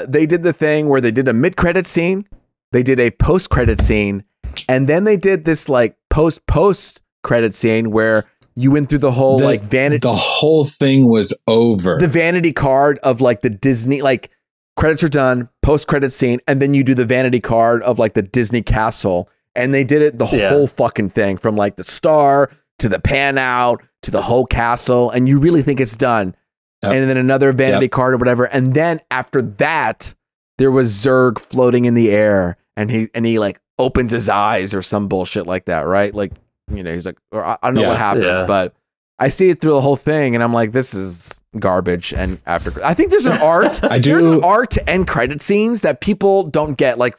They did the thing where they did a mid-credit scene, they did a post-credit scene, and then they did this like post-credit scene where you went through the whole like vanity. The whole thing was over. The vanity card of like the Disney, like credits are done, post-credit scene, and then you do the vanity card of like the Disney castle. And they did it the whole fucking thing from like the star to the pan out to the whole castle, and you really think it's done. Yep. And then another vanity card or whatever. And then after that, there was Zurg floating in the air, and he like opens his eyes or some bullshit like that, right? Like, you know, he's like, or I don't know what happens, but I see it through the whole thing, and I'm like, this is garbage. And after, I think there's an art. There's an art to end credit scenes that people don't get. Like,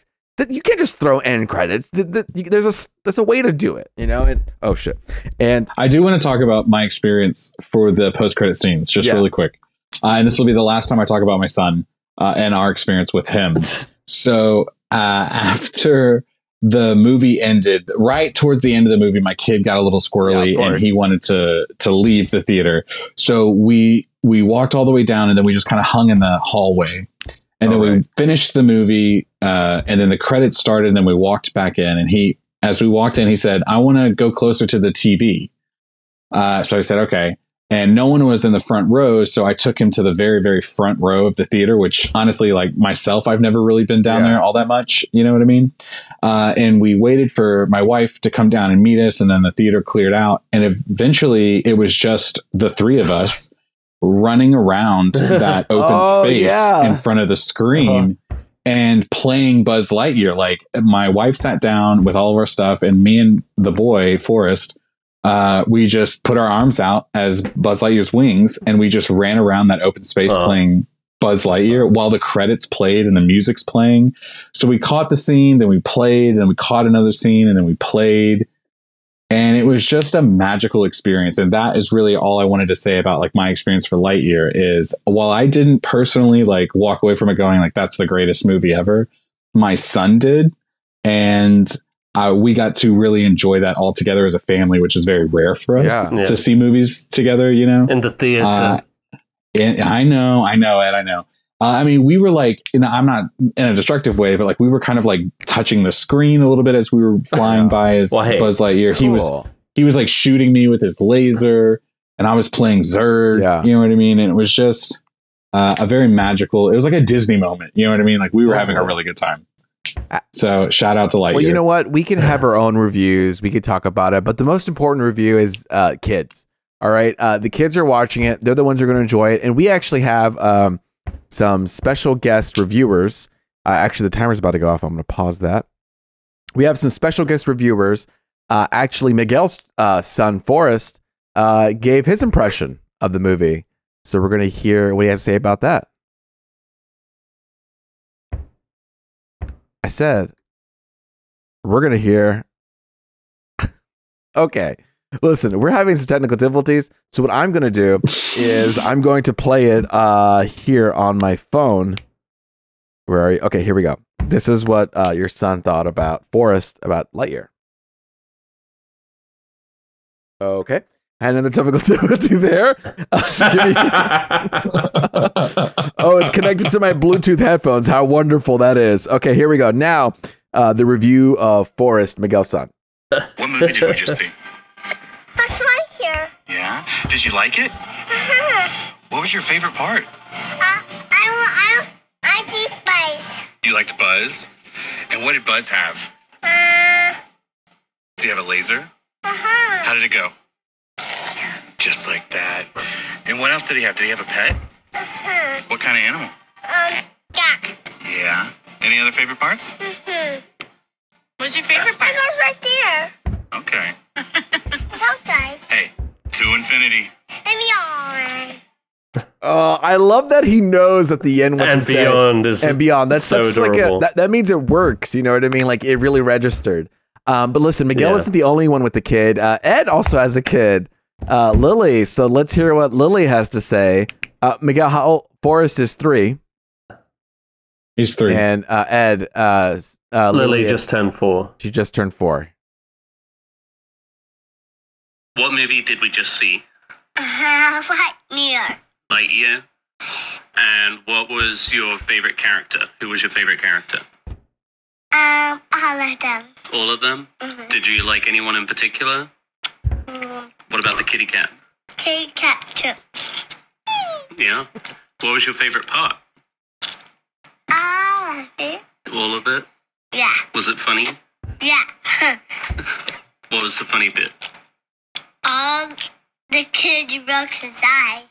you can't just throw end credits. There's a way to do it, you know? And oh shit. And I do want to talk about my experience for the post-credit scenes, just really quick. And this will be the last time I talk about my son and our experience with him. So after the movie ended, right towards the end of the movie, my kid got a little squirrely and he wanted to leave the theater. So we walked all the way down, and then we just kind of hung in the hallway. And then we finished the movie, and then the credits started, and then we walked back in. And as we walked in, he said, I want to go closer to the TV. So I said, okay. And no one was in the front row, so I took him to the very, very front row of the theater, which honestly, like myself, I've never really been down there all that much. You know what I mean? And we waited for my wife to come down and meet us, and then the theater cleared out. And eventually, it was just the 3 of us running around that open space in front of the screen and playing Buzz Lightyear. Like, my wife sat down with all of our stuff, and me and the boy Forrest, we just put our arms out as Buzz Lightyear's wings, and we just ran around that open space playing Buzz Lightyear while the credits played and the music's playing. So we caught the scene, then we played, and we caught another scene, and then we played. And it was just a magical experience. And that is really all I wanted to say about like my experience for Lightyear is, while I didn't personally like walk away from it going like, that's the greatest movie ever, my son did. And we got to really enjoy that all together as a family, which is very rare for us to see movies together, you know, in the theater. And I know, Ed, I know. I mean, we were like, I'm not in a destructive way, but like we were kind of like touching the screen a little bit as we were flying by as Buzz Lightyear. Cool. He was like shooting me with his laser, and I was playing Zurg. You know what I mean? And it was just a very magical. It was like a Disney moment. You know what I mean? Like we were having a really good time. So shout out to Lightyear. Well, you know what? We can have our own reviews. We could talk about it, but the most important review is kids. All right, the kids are watching it. They're the ones who are going to enjoy it, and we actually have some special guest reviewers. Actually, the timer's about to go off. I'm going to pause that. We have some special guest reviewers. Actually, Miguel's son, Forrest, gave his impression of the movie. So we're going to hear what he has to say about that. I said, we're going to hear. Okay. Listen, we're having some technical difficulties, so what I'm going to do is I'm going to play it here on my phone. Where are you? Okay, here we go. This is what your son thought about Forrest, about Lightyear. Okay, And then the technical difficulty there. Oh, it's connected to my Bluetooth headphones. How wonderful that is. Okay, here we go. Now, the review of Forrest, Miguel's son. What movie did we just see? That's Lightyear. Yeah? Did you like it? What was your favorite part? I did Buzz. You liked Buzz? And what did Buzz have? Do you have a laser? How did it go? Just like that. And what else did he have? Did he have a pet? What kind of animal? Cat. Yeah. Any other favorite parts? What's your favorite part? It goes right there. Okay. It's outside. Hey, to infinity. And beyond. I love that he knows at the end what and to beyond say. is And beyond. That's so such adorable. like that means it works. You know what I mean? Like it really registered. But listen, Miguel isn't the only one with the kid. Ed also has a kid, Lily. So let's hear what Lily has to say. Miguel, how old? Forrest is 3. He's 3. And Ed, Lily just turned 4. She just turned 4. What movie did we just see? Lightyear. Lightyear. And what was your favorite character? Who was your favorite character? All of them. All of them? Did you like anyone in particular? What about the kitty cat? Kitty cat too. Yeah. What was your favorite part? All of it. All of it? Yeah. Was it funny? Yeah. What was the funny bit? All the kid broke his eye.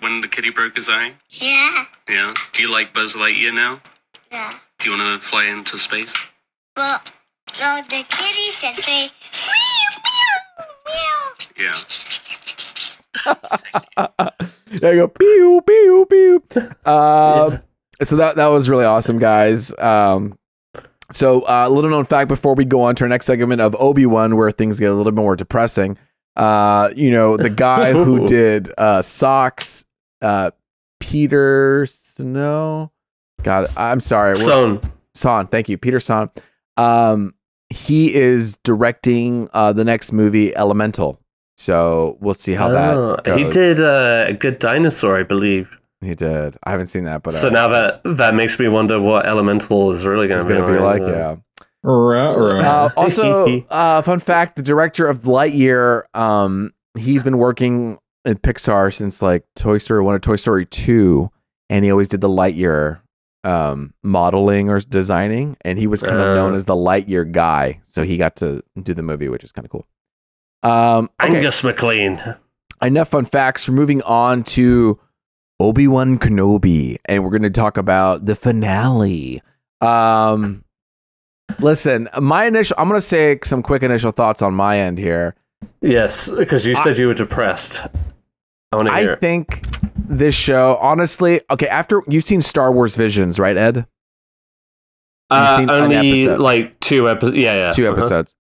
When the kitty broke his eye? Yeah. Yeah. Do you like Buzz Lightyear now? Yeah. Do you want to fly into space? Well, so the kitty said, say, meow, meow, meow. Yeah. There you go. Pew, pew, pew. So that was really awesome, guys. So a little known fact before we go on to our next segment of Obi Wan, where things get a little bit more depressing. The guy who did Socks, Peter Snow. God, I'm sorry. Son, thank you, Peter Son. He is directing the next movie, Elemental. So we'll see how that goes. He did A Good Dinosaur, I believe. He did. I haven't seen that, but so now that makes me wonder what Elemental is really going to be like. Yeah. Also, fun fact: the director of Lightyear, he's been working in Pixar since like Toy Story 1 or Toy Story 2, and he always did the Lightyear modeling or designing, and he was kind of known as the Lightyear guy. So he got to do the movie, which is kind of cool. Okay. Angus MacLean. Enough fun facts. We're moving on to Obi Wan Kenobi, and we're going to talk about the finale. Listen, I'm going to say some quick initial thoughts on my end here. Yes, because you said you were depressed. I want to hear. I think this show, honestly, okay, after you've seen Star Wars Visions, right, Ed? You've seen only like 2 episodes. Yeah. 2 episodes.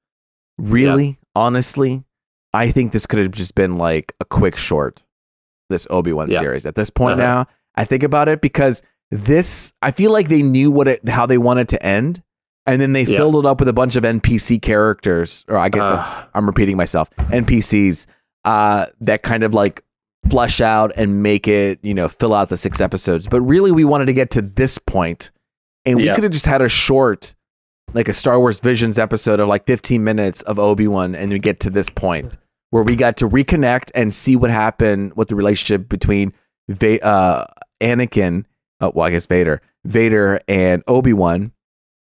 Really? Honestly, I think this could have just been like a quick short, this Obi-Wan series. At this point now, I think about it because I feel like they knew how they wanted to end. And then they filled it up with a bunch of NPC characters, or I guess I'm repeating myself, NPCs that kind of like flesh out and make it, fill out the 6 episodes. But really, we wanted to get to this point, and we could have just had a short, like a Star Wars Visions episode of like 15 minutes of Obi-Wan, and we get to this point where we got to reconnect and see what happened with the relationship between Anakin, Vader and Obi-Wan.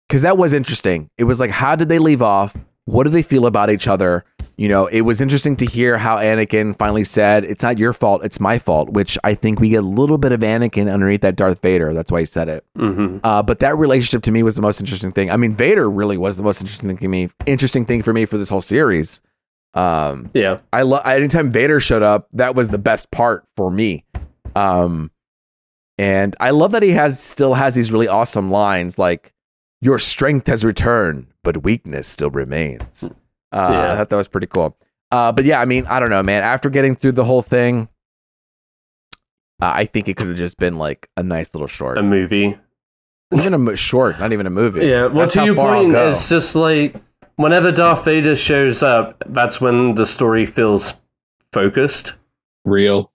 Because that was interesting. It was like, how did they leave off? What do they feel about each other? It was interesting to hear how Anakin finally said, it's not your fault, it's my fault, which I think we get a little bit of Anakin underneath that Darth Vader. That's why he said it. Mm-hmm. But that relationship to me was the most interesting thing. I mean, Vader really was the most interesting thing for me for this whole series. Anytime Vader showed up, that was the best part for me. And I love that he still has these really awesome lines like, your strength has returned, but weakness still remains. I thought that was pretty cool. But yeah, I mean, I don't know, man. After getting through the whole thing, I think it could have just been like a nice little short. A movie. Even a short, not even a movie. Yeah, well, to your point, it's just like, whenever Darth Vader shows up, that's when the story feels focused, real.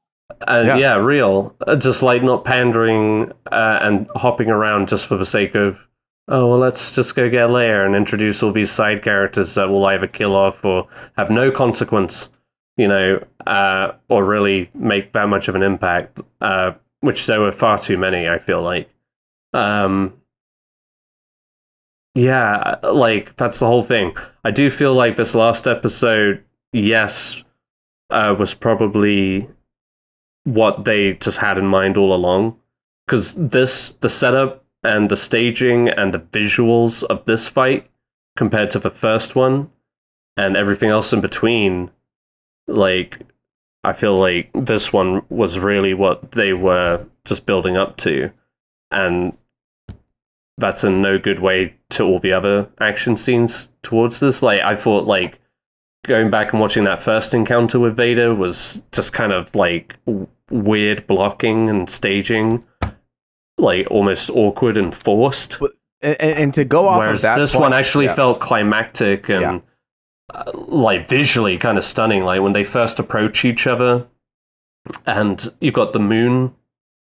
Real. Just like not pandering and hopping around just for the sake of, oh, well, let's just go get Leia and introduce all these side characters that will either kill off or have no consequence, or really make that much of an impact, which there were far too many, I feel like. That's the whole thing. I do feel like this last episode, yes, was probably what they just had in mind all along. Because the setup and the staging and the visuals of this fight compared to the first one and everything else in between, like, I feel like this one was really what they were just building up to. And that's in no good way to all the other action scenes towards this. Like, I thought, like, going back and watching that first encounter with Vader was just kind of, like, weird blocking and staging, like, almost awkward and forced. And to go off Whereas of that this point, one actually felt climactic and, like, visually kind of stunning. Like, when they first approach each other, and you've got the moon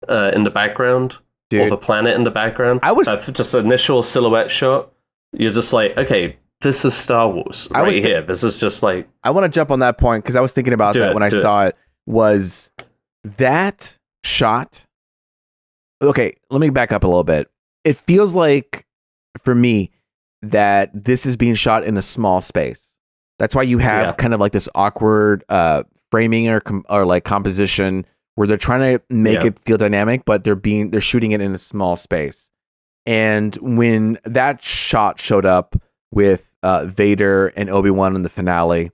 in the background, or the planet in the background. I was just an initial silhouette shot. You're just like, okay, this is Star Wars here. This is just like... I want to jump on that point because I was thinking about that when I saw it. Was that shot... Okay, let me back up a little bit. It feels like, for me, that this is being shot in a small space. That's why you have kind of like this awkward framing or like composition where they're trying to make it feel dynamic, but they're shooting it in a small space. And when that shot showed up with Vader and Obi-Wan in the finale,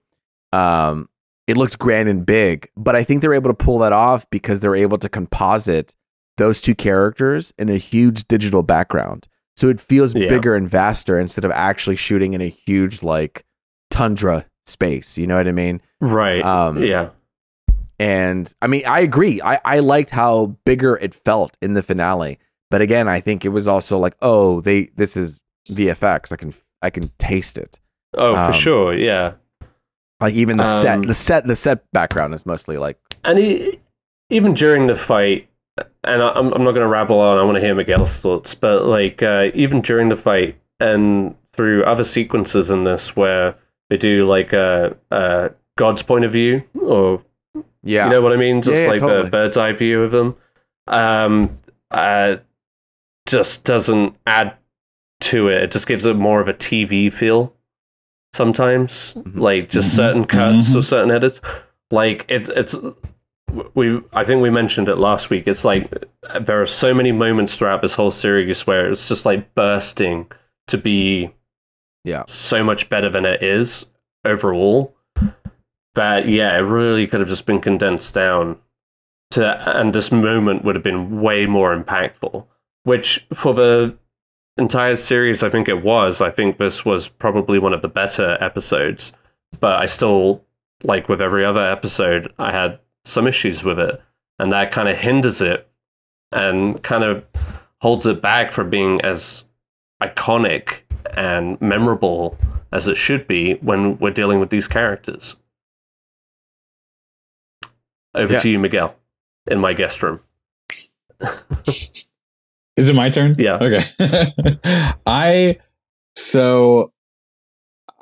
it looked grand and big, but I think they're able to pull that off because they're able to composite those two characters in a huge digital background. So it feels bigger and vaster instead of actually shooting in a huge, like, tundra space. You know what I mean? Right. And I mean, I agree. I liked how bigger it felt in the finale. But again, I think it was also like, oh, this is VFX. I can taste it. Oh, for sure. Yeah. Like even the set background is mostly like, and even during the fight, and I'm not going to rabble on. I want to hear Miguel's thoughts, but like even during the fight and through other sequences in this where they do like a God's point of view, or you know what I mean, just like totally. A bird's eye view of them, just doesn't add to it. It just gives it more of a TV feel. Sometimes, like just certain cuts or certain edits, like it's. I think we mentioned it last week. It's like there are so many moments throughout this whole series where it's just like bursting to be so much better than it is overall. That it really could have just been condensed down and this moment would have been way more impactful. Which for the entire series, I think it was. I think this was probably one of the better episodes, but I still, like with every other episode, I had some issues with it, and that kind of hinders it and kind of holds it back from being as iconic and memorable as it should be when we're dealing with these characters. Over to you, Miguel, in my guest room. Is it my turn? Yeah. Okay. I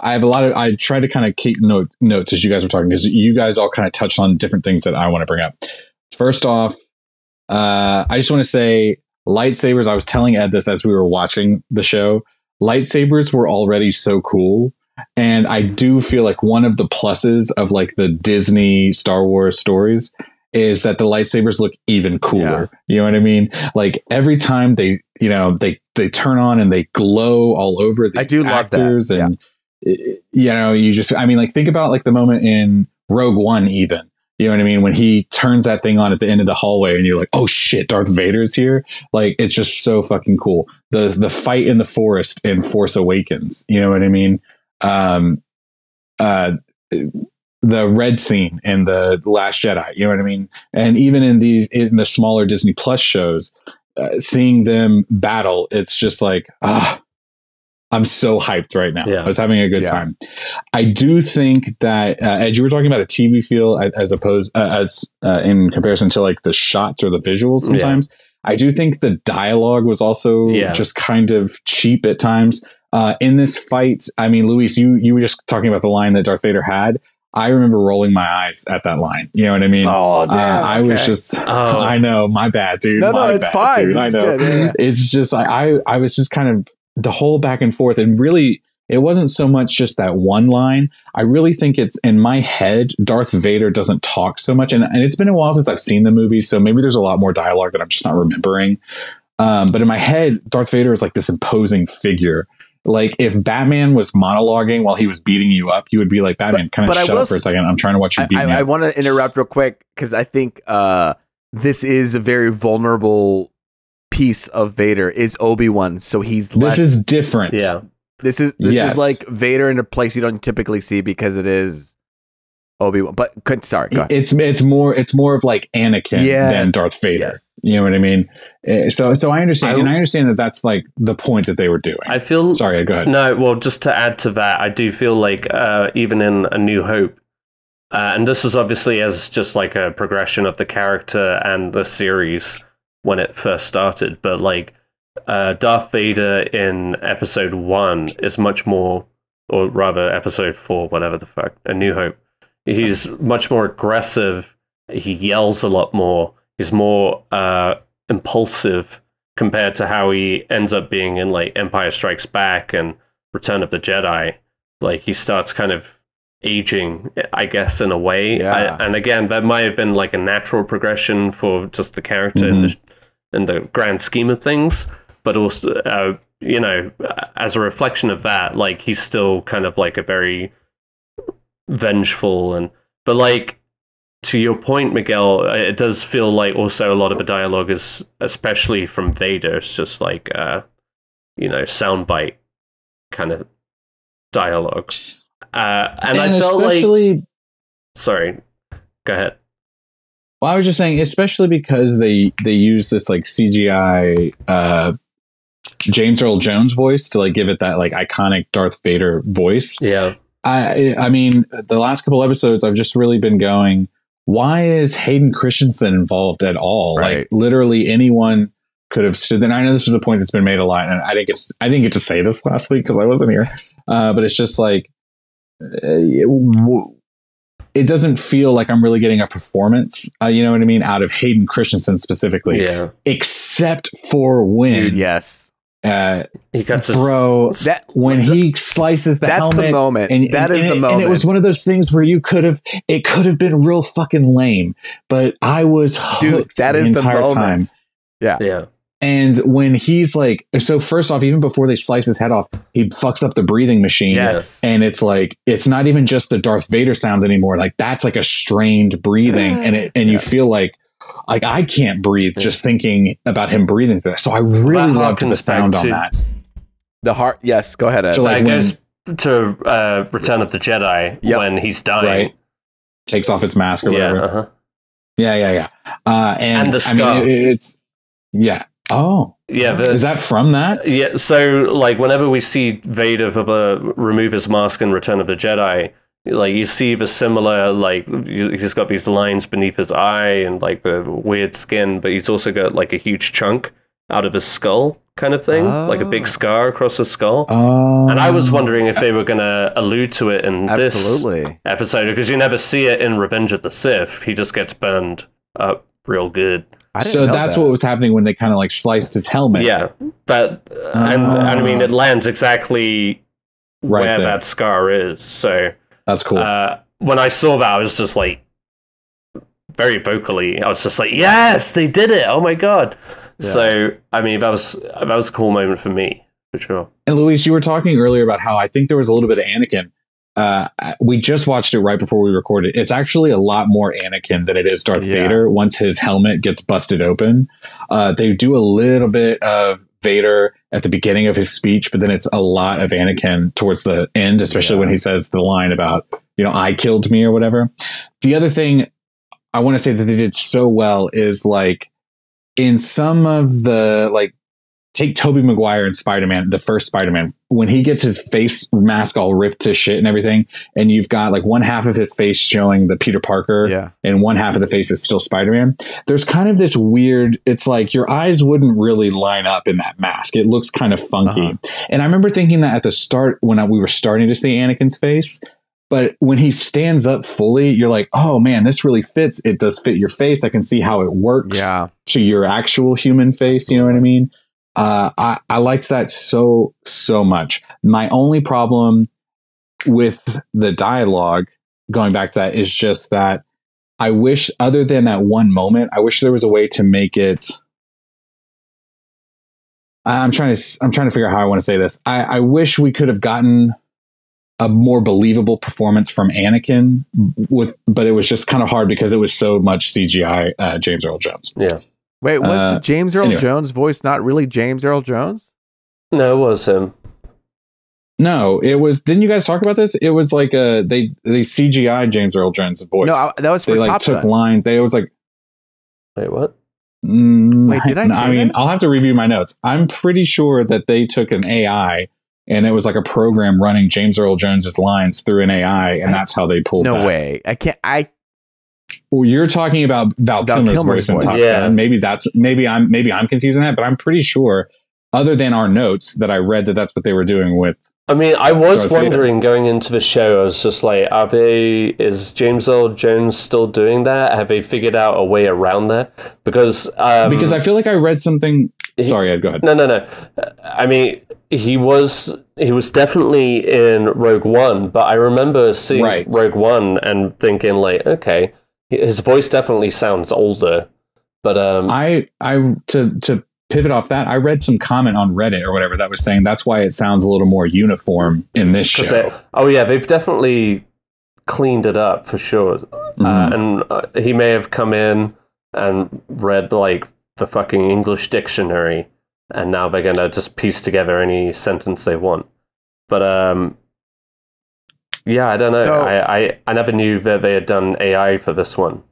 have a lot of, I tried to kind of keep notes as you guys were talking, because you guys all kind of touched on different things that I want to bring up. First off, I just want to say lightsabers. I was telling Ed this as we were watching the show. Lightsabers were already so cool. And I do feel like one of the pluses of like the Disney Star Wars stories is that the lightsabers look even cooler. Yeah. You know what I mean? Like every time they turn on and they glow all over the actors. Love that. And you just, I mean, like think about like the moment in Rogue One, even, you know what I mean? When he turns that thing on at the end of the hallway and you're like, oh shit, Darth Vader's here. Like, it's just so fucking cool. The fight in the forest in Force Awakens, you know what I mean? The red scene in the Last Jedi, you know what I mean? And even in the smaller Disney Plus shows, seeing them battle, it's just like, I I'm so hyped right now. Yeah. I was having a good time. I do think that as you were talking about a TV feel as opposed as in comparison to like the shots or the visuals sometimes. I do think the dialogue was also just kind of cheap at times. In this fight, I mean, Luis, you were just talking about the line that Darth Vader had. I remember rolling my eyes at that line. You know what I mean? Oh, damn. I was just, I know, my bad, dude. No, it's fine. Dude. I know. Good, It's just, I was just kind of the whole back and forth, and really, it wasn't so much just that one line. I really think it's in my head, Darth Vader doesn't talk so much. And it's been a while since I've seen the movie, so maybe there's a lot more dialogue that I'm just not remembering. But in my head, Darth Vader is like this imposing figure. Like if Batman was monologuing while he was beating you up, you would be like, Batman, kind of shut up for a second. I'm trying to watch you beat me up. I want to interrupt real quick because I think this is a very vulnerable piece of Vader is Obi-Wan. So this is different. Yeah. This is like Vader in a place you don't typically see because it is Obi-Wan. But sorry, go ahead. It's more of like Anakin than Darth Vader. Yes. You know what I mean? So I understand, and I understand that that's like the point that they were doing. I feel sorry. Go ahead. No, well, just to add to that, I do feel like even in A New Hope, and this was obviously as just like a progression of the character and the series when it first started, but like Darth Vader in Episode 1 is much more, or rather Episode 4, whatever the fuck, A New Hope. He's much more aggressive. He yells a lot more. He's more impulsive compared to how he ends up being in like Empire Strikes Back and Return of the Jedi. Like he starts kind of aging, I guess, in a way. Yeah. And again, that might have been like a natural progression for just the character in the grand scheme of things. But also, you know, as a reflection of that, like he's still kind of like a very vengeful but like, to your point, Miguel, it does feel like also a lot of the dialogue is, especially from Vader, it's just like, you know, soundbite kind of dialogue. And I felt like... Sorry, go ahead. Well, I was just saying, especially because they use this like CGI James Earl Jones voice to like give it that like iconic Darth Vader voice. Yeah. I mean, the last couple episodes, I've just really been going, why is Hayden Christensen involved at all? Right. Like literally anyone could have stood there. And I know this is a point that's been made a lot, and I didn't get to say this last week because I wasn't here. But it's just like it doesn't feel like I'm really getting a performance. You know what I mean? Out of Hayden Christensen specifically, except for when, dude, yes. He cuts when he slices the helmet. That's the moment. That is the moment. And it was one of those things where it could have been real fucking lame, but I was hooked. Dude, that is the moment. Time. Yeah. Yeah. And when he's like, so first off, even before they slice his head off, he fucks up the breathing machine. Yes. And it's like, it's not even just the Darth Vader sound anymore. Like that's like a strained breathing. And you feel like I can't breathe just thinking about him breathing through. So I really loved the sound on that. The heart. Yes. Go ahead, Ed. So like that goes to Return of the Jedi when he's dying. Right. Takes off his mask or whatever. Uh-huh. Yeah. And the skull. I mean, it's Oh. Yeah. Is that from that? Yeah. So like whenever we see Vader remove his mask in Return of the Jedi, like you see the similar, like he's got these lines beneath his eye and like the weird skin, but he's also got like a huge chunk out of his skull kind of thing, like a big scar across his skull. And I was wondering if they were going to allude to it in this episode, because you never see it in Revenge of the Sith. He just gets burned up real good. So that's what was happening when they kind of like sliced his helmet. Yeah, but and I mean it lands exactly where that scar is. So that's cool. When I saw that, I was just like, very vocally, I was just like, yes, they did it! Oh my god! Yeah. So I mean, that was a cool moment for me, for sure. And Luis, you were talking earlier about how I think there was a little bit of Anakin. We just watched it right before we recorded. It's actually a lot more Anakin than it is Darth Vader once his helmet gets busted open. They do a little bit of Vader at the beginning of his speech, but then it's a lot of Anakin towards the end, especially when he says the line about, I killed me or whatever. The other thing I want to say that they did so well is like in some of the, like, take Tobey Maguire and Spider-Man, the first Spider-Man, when he gets his face mask all ripped to shit and everything, and you've got like one half of his face showing the Peter Parker and one half of the face is still Spider-Man, there's kind of this weird, it's like your eyes wouldn't really line up in that mask. It looks kind of funky. And I remember thinking that at the start when we were starting to see Anakin's face, but when he stands up fully, you're like, oh man, this really fits. It does fit your face. I can see how it works to your actual human face. You know what I mean? I liked that so much. My only problem with the dialogue, going back to that, is just that I wish, other than that one moment, I wish there was a way to make it. I'm trying to figure out how I want to say this. I wish we could have gotten a more believable performance from Anakin, but it was just kind of hard because it was so much CGI. James Earl Jones. Yeah. Wait, was the James Earl Jones voice not really James Earl Jones? No, it was him. No, it was. Didn't you guys talk about this? It was like they CGI James Earl Jones' voice. No, that was for they Top took Gun. line. They was like, wait, what? Wait, did I say I mean, that? I'll have to review my notes. I'm pretty sure that they took an AI and it was like a program running James Earl Jones's lines through an AI, and that's how they pulled. No way! I can't. Well, you're talking about Val Kilmer's voice in Top Gun. Maybe I'm confusing that, but I'm pretty sure, other than our notes, that I read that's what they were doing with. I mean, I was wondering going into the show, I was just like, is James Earl Jones still doing that? Have they figured out a way around that? Because I feel like I read something. Sorry, Ed, go ahead. No. I mean, he was definitely in Rogue One, but I remember seeing Rogue One and thinking like, okay, his voice definitely sounds older. But to pivot off that, I read some comment on Reddit or whatever that was saying that's why it sounds a little more uniform in this show. They've definitely cleaned it up for sure. And he may have come in and read like the fucking English dictionary, and now they're gonna just piece together any sentence they want. But I don't know. So, I never knew that they had done AI for this one.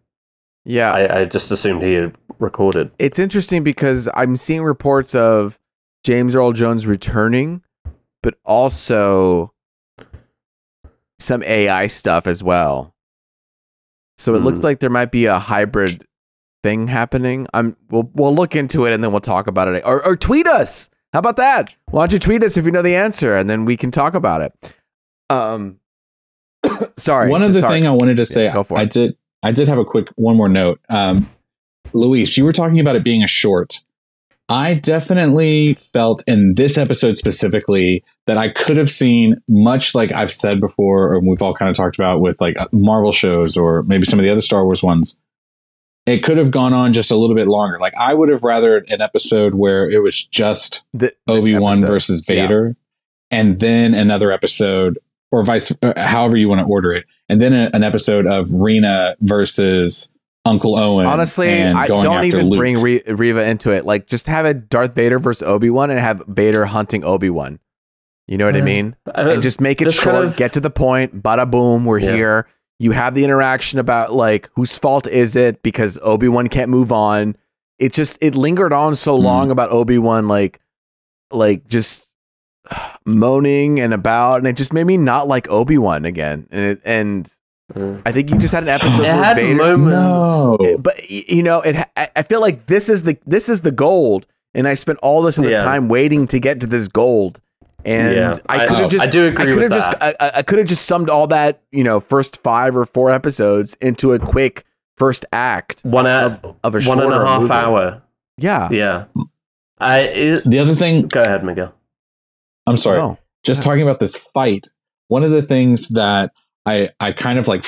Yeah, I just assumed he had recorded. It's interesting because I'm seeing reports of James Earl Jones returning, but also some AI stuff as well. So it looks like there might be a hybrid thing happening. We'll look into it and then we'll talk about it. Or tweet us. How about that? Why don't you tweet us if you know the answer, and then we can talk about it. Sorry. One other thing I wanted to say, go for it. I did have one more note. Luis, you were talking about it being a short. I definitely felt in this episode specifically that I could have seen, much like I've said before, or we've all kind of talked about with like Marvel shows or maybe some of the other Star Wars ones. It could have gone on just a little bit longer. Like I would have rather an episode where it was just Obi Wan versus Vader, and then another episode, or however you want to order it, and then an episode of Rena versus Uncle Owen. Honestly, I don't even bring Reva into it. Like, just have it Darth Vader versus Obi-Wan, and have Vader hunting Obi-Wan. You know what I mean? And just make it short, get to the point, bada boom, we're here. You have the interaction about, like, whose fault is it because Obi-Wan can't move on. It lingered on so long about Obi-Wan, like just moaning and it just made me not like Obi-Wan again. And I think you just had an episode where Vader. No, but you know, I feel like this is the gold, and I spent all this other time waiting to get to this gold. And I could have just. I do agree with that. I could have just summed all that, you know, first 5 or 4 episodes into a quick first act of a 1.5 hour. Yeah. The other thing. Go ahead, Miguel. I'm sorry. Talking about this fight. One of the things that I kind of like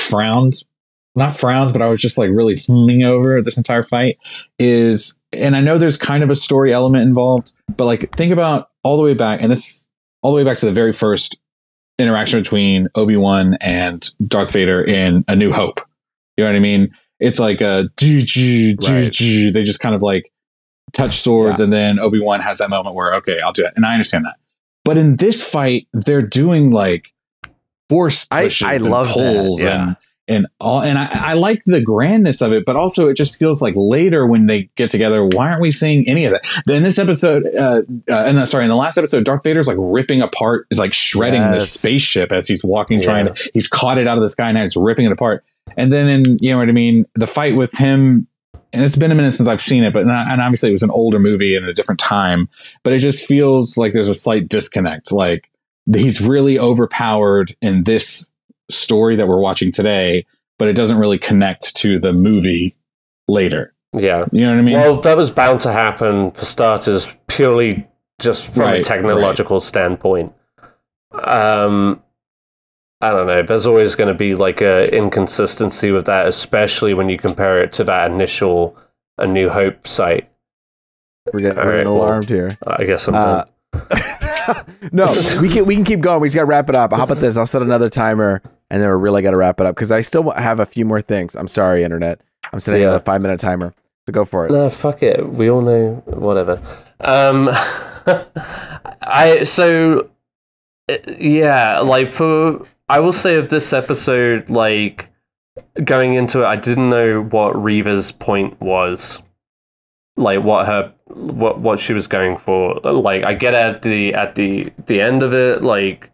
not frowned, but I was just like really fuming over this entire fight is, and I know there's kind of a story element involved, but like think about all the way back, and this all the way back to the very first interaction between Obi-Wan and Darth Vader in A New Hope. You know what I mean? It's like they just kind of like touch swords, and then Obi-Wan has that moment where, okay, I'll do that. And I understand that. But in this fight, they're doing like force pushes and pulls, and all. And I like the grandness of it, but also it just feels like later when they get together, why aren't we seeing any of that? In this episode, in the last episode, Darth Vader's like ripping apart, like shredding the spaceship as he's walking, he's caught it out of the sky and it's ripping it apart. And then in, you know what I mean, the fight with him, and it's been a minute since I've seen it, and obviously it was an older movie and a different time, but it just feels like there's a slight disconnect. Like he's really overpowered in this story that we're watching today, but it doesn't really connect to the movie later. Yeah. You know what I mean? Well, that was bound to happen for starters, purely just from a technological standpoint. I don't know. There's always going to be like a inconsistency with that, especially when you compare it to that initial A New Hope site. We're getting alarmed here. I guess I'm done. No, we can keep going. We just got to wrap it up. How about this? I'll set another timer, and then we're really got to wrap it up because I still have a few more things. I'm sorry, internet. I'm setting a 5-minute timer. So go for it. No, fuck it. We all know whatever. I will say of this episode, like going into it, I didn't know what Reva's point was, like what she was going for. Like I get at the end of it, like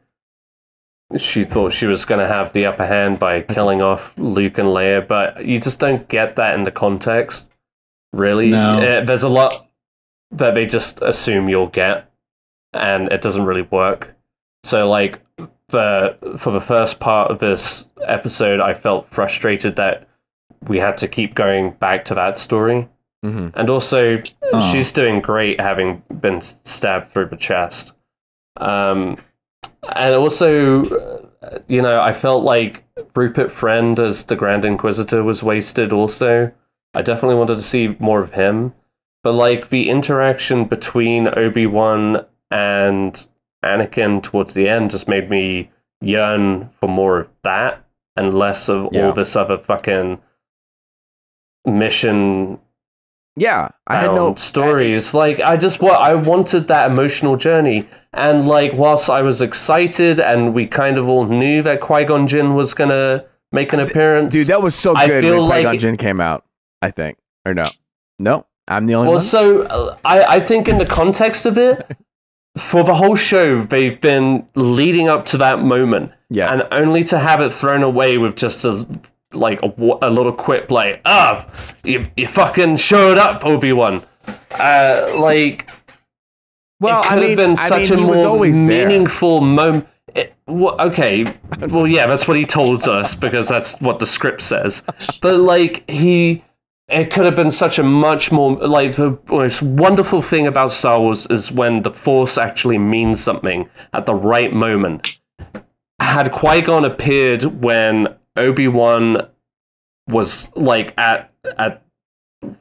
she thought she was going to have the upper hand by killing off Luke and Leia, but you just don't get that in the context. Really, there's a lot that they just assume you'll get, and it doesn't really work. So like. For the first part of this episode, I felt frustrated that we had to keep going back to that story. Mm-hmm. And also, she's doing great having been stabbed through the chest. And also, I felt like Rupert Friend as the Grand Inquisitor was wasted also. I definitely wanted to see more of him. But like the interaction between Obi-Wan and Anakin towards the end just made me yearn for more of that and less of all this other fucking mission. Yeah, I had no stories. I wanted that emotional journey, and like whilst I was excited, and we kind of all knew that Qui-Gon Jinn was gonna make an appearance. Dude, that was so good when Qui-Gon Jinn came out. I think, or no, I'm the only one. Well, so I think in the context of it. For the whole show, they've been leading up to that moment, and only to have it thrown away with just a little quip like, you fucking showed up, Obi-Wan." Well, it could have been such a more meaningful moment. Okay, well, yeah, that's what he told us because that's what the script says. But like it could have been such a much more, like, the most wonderful thing about Star Wars is when the Force actually means something at the right moment. Had Qui-Gon appeared when Obi-Wan was, like, at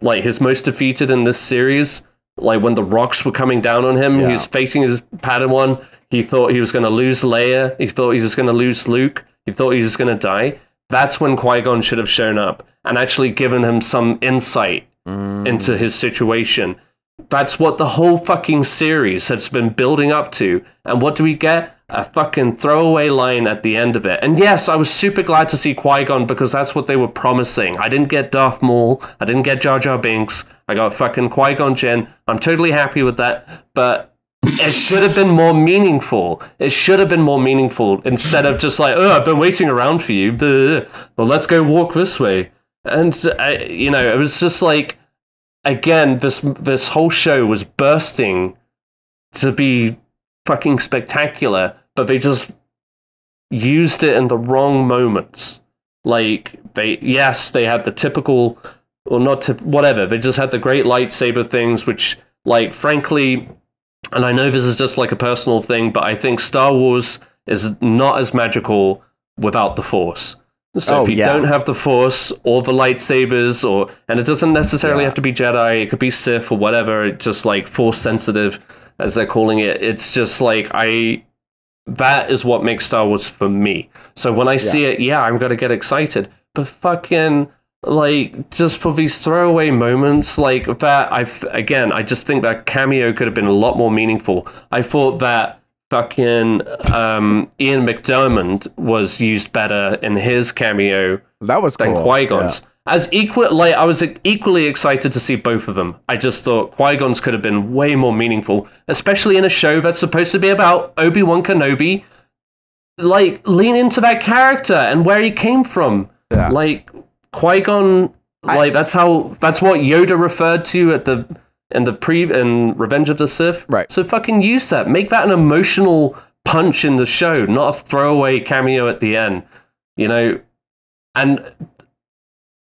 like, his most defeated in this series, like, when the rocks were coming down on him, he was facing his Padawan, he thought he was going to lose Leia, he thought he was going to lose Luke, he thought he was going to die. That's when Qui-Gon should have shown up and actually given him some insight into his situation. That's what the whole fucking series has been building up to. And what do we get? A fucking throwaway line at the end of it. And yes, I was super glad to see Qui-Gon because that's what they were promising. I didn't get Darth Maul. I didn't get Jar Jar Binks. I got fucking Qui-Gon Jinn. I'm totally happy with that. But it should have been more meaningful. It should have been more meaningful instead of just like, I've been waiting around for you. Well, let's go walk this way. And, it was just like, again, this whole show was bursting to be fucking spectacular, but they just used it in the wrong moments. Like, they had the typical, or not, whatever, they just had the great lightsaber things, which, like, frankly, and I know this is just like a personal thing, but I think Star Wars is not as magical without the Force. So if you don't have the Force or the lightsabers, and it doesn't necessarily have to be Jedi, it could be Sith or whatever, it's just like Force sensitive, as they're calling it. It's just like, that is what makes Star Wars for me. So when I see it, I'm going to get excited. But fucking, like, just for these throwaway moments like that, I just think that cameo could have been a lot more meaningful. I thought that fucking Ian McDiarmid was used better in his cameo that was than cool. Qui-Gon's. I was equally excited to see both of them. I just thought Qui-Gon's could have been way more meaningful, especially in a show that's supposed to be about Obi Wan Kenobi. Like, lean into that character and where he came from. Yeah. Like, Qui-Gon, that's what Yoda referred to in Revenge of the Sith. Right. So fucking use that. Make that an emotional punch in the show, not a throwaway cameo at the end. You know, and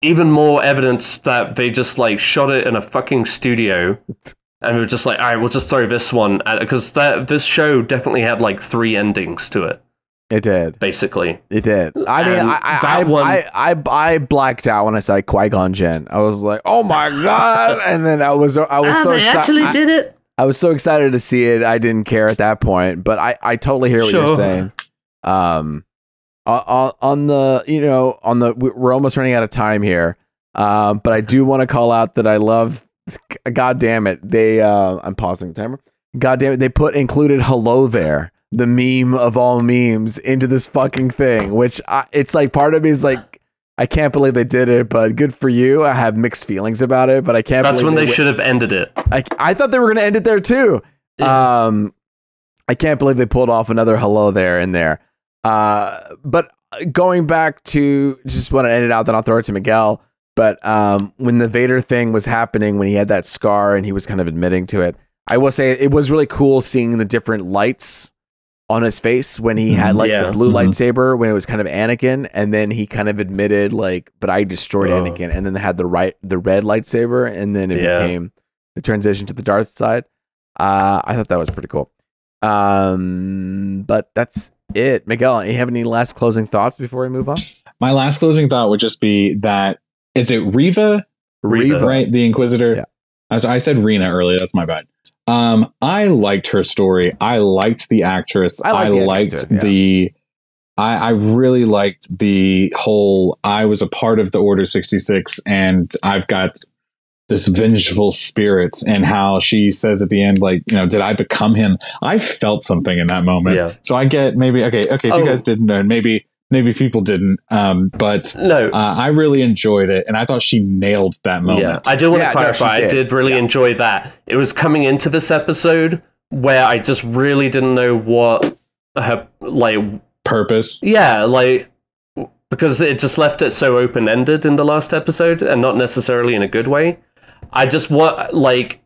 even more evidence that they just like shot it in a fucking studio and we were just like, all right, we'll just throw this one at it, because this show definitely had like 3 endings to it. It did. Basically. It did. I mean, I blacked out when I saw Qui-Gon Jinn. I was like, oh my God. And then I was so excited. Actually did it. I was so excited to see it. I didn't care at that point, but I totally hear what you're saying. We're almost running out of time here. But I do want to call out that I love, God damn it. I'm pausing the timer. God damn it. They included hello there, the meme of all memes, into this fucking thing, which it's like part of me is like, I can't believe they did it, but good for you. I have mixed feelings about it, but I can't. That's when they should have ended it. I thought they were going to end it there too. Yeah. I can't believe they pulled off another hello there in there. But going back to, just want to end it out, then I'll throw it to Miguel. But when the Vader thing was happening, when he had that scar and he was kind of admitting to it, I will say it was really cool seeing the different lights on his face when he had like the blue lightsaber, when it was kind of Anakin, and then he kind of admitted like, but I destroyed Anakin, and then they had the red lightsaber, and then it became the transition to the Darth side. I thought that was pretty cool. But that's it. Miguel, you have any last closing thoughts before we move on? My last closing thought would just be that, is it Reva, right? The Inquisitor. Yeah. I said Rena earlier. That's my bad. I liked her story. I liked the actress. I really liked the whole, I was a part of the Order 66 and I've got this vengeful spirit, and how she says at the end, like, you know, did I become him? I felt something in that moment. Yeah. So I get maybe, okay. If you guys didn't know, maybe people didn't, but no, I really enjoyed it, and I thought she nailed that moment. Yeah, I do want to clarify. I did really enjoy that. It was coming into this episode where I just really didn't know what her purpose. Yeah, because it just left it so open ended in the last episode, and not necessarily in a good way. I just it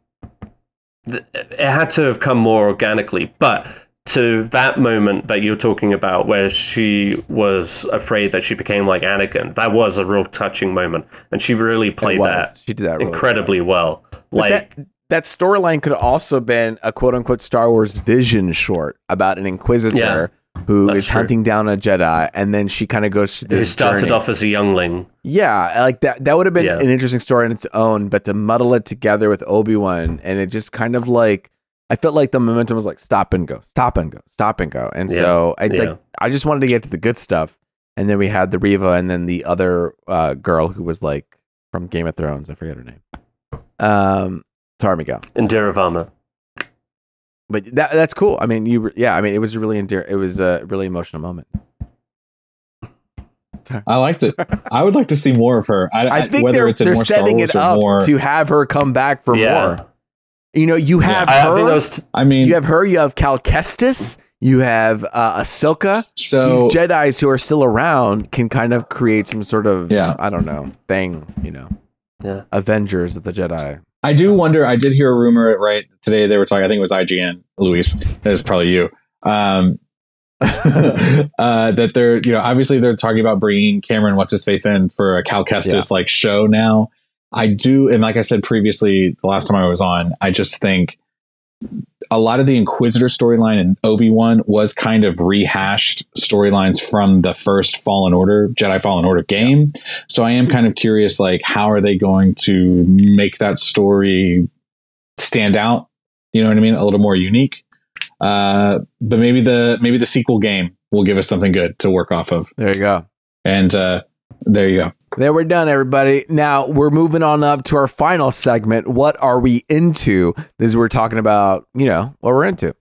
had to have come more organically, but to that moment that you're talking about where she was afraid that she became like Anakin, that was a real touching moment, and she really played that. She did that really incredibly well. Like that storyline could have also been a quote unquote Star Wars Vision short about an Inquisitor who is hunting down a Jedi, and then she kind of goes through this Who started off as a youngling. Yeah, like that would have been an interesting story in its own, but to muddle it together with Obi-Wan, and it just kind of like, I felt like the momentum was like stop and go. And so I just wanted to get to the good stuff. And then we had the Reva, and then the other girl who was like from Game of Thrones. I forget her name. Sorry, Miguel. Indira Varma. But that's cool. I mean, it was a really emotional moment. Sorry. I liked it. I would like to see more of her. I think they're setting it up to have her come back for more. You know, you have her. You have her. You have Cal Kestis. You have Ahsoka. So these Jedis who are still around can kind of create some sort of I don't know thing. You know, Avengers of the Jedi. I do wonder. I did hear a rumor right today. They were talking. I think it was IGN. Luis, that was probably you. That they're, you know, obviously they're talking about bringing Cameron what's his face in for a Cal Kestis like show now. I do, and like I said previously, the last time I was on, I just think a lot of the Inquisitor storyline in Obi-Wan was kind of rehashed storylines from the first Jedi Fallen Order game. So I am kind of curious, like, how are they going to make that story stand out? You know what I mean? A little more unique. But maybe the sequel game will give us something good to work off of. There you go. And there you go. There, we're done, everybody. Now we're moving on up to our final segment. What are we into? This is we're talking about, you know, what we're into.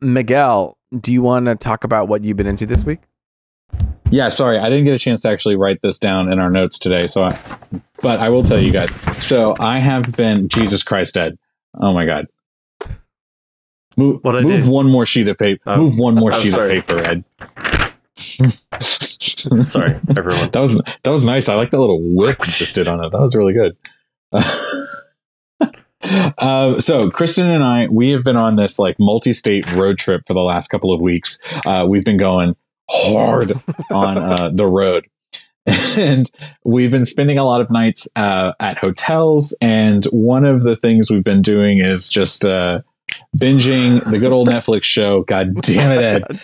Miguel, do you want to talk about what you've been into this week? Yeah, sorry, I didn't get a chance to actually write this down in our notes today, but I will tell you guys. So I have been Jesus Christ, Ed. Oh my God. Move one more sheet of paper. Move one more sheet of paper, Ed. Sorry, everyone. That was nice. I like that little whip you just did on it. That was really good. So Kristen and I, we have been on this like multi-state road trip for the last couple of weeks. We've been going hard on the road, and we've been spending a lot of nights at hotels. And one of the things we've been doing is just binging the good old Netflix show. God damn it, Ed!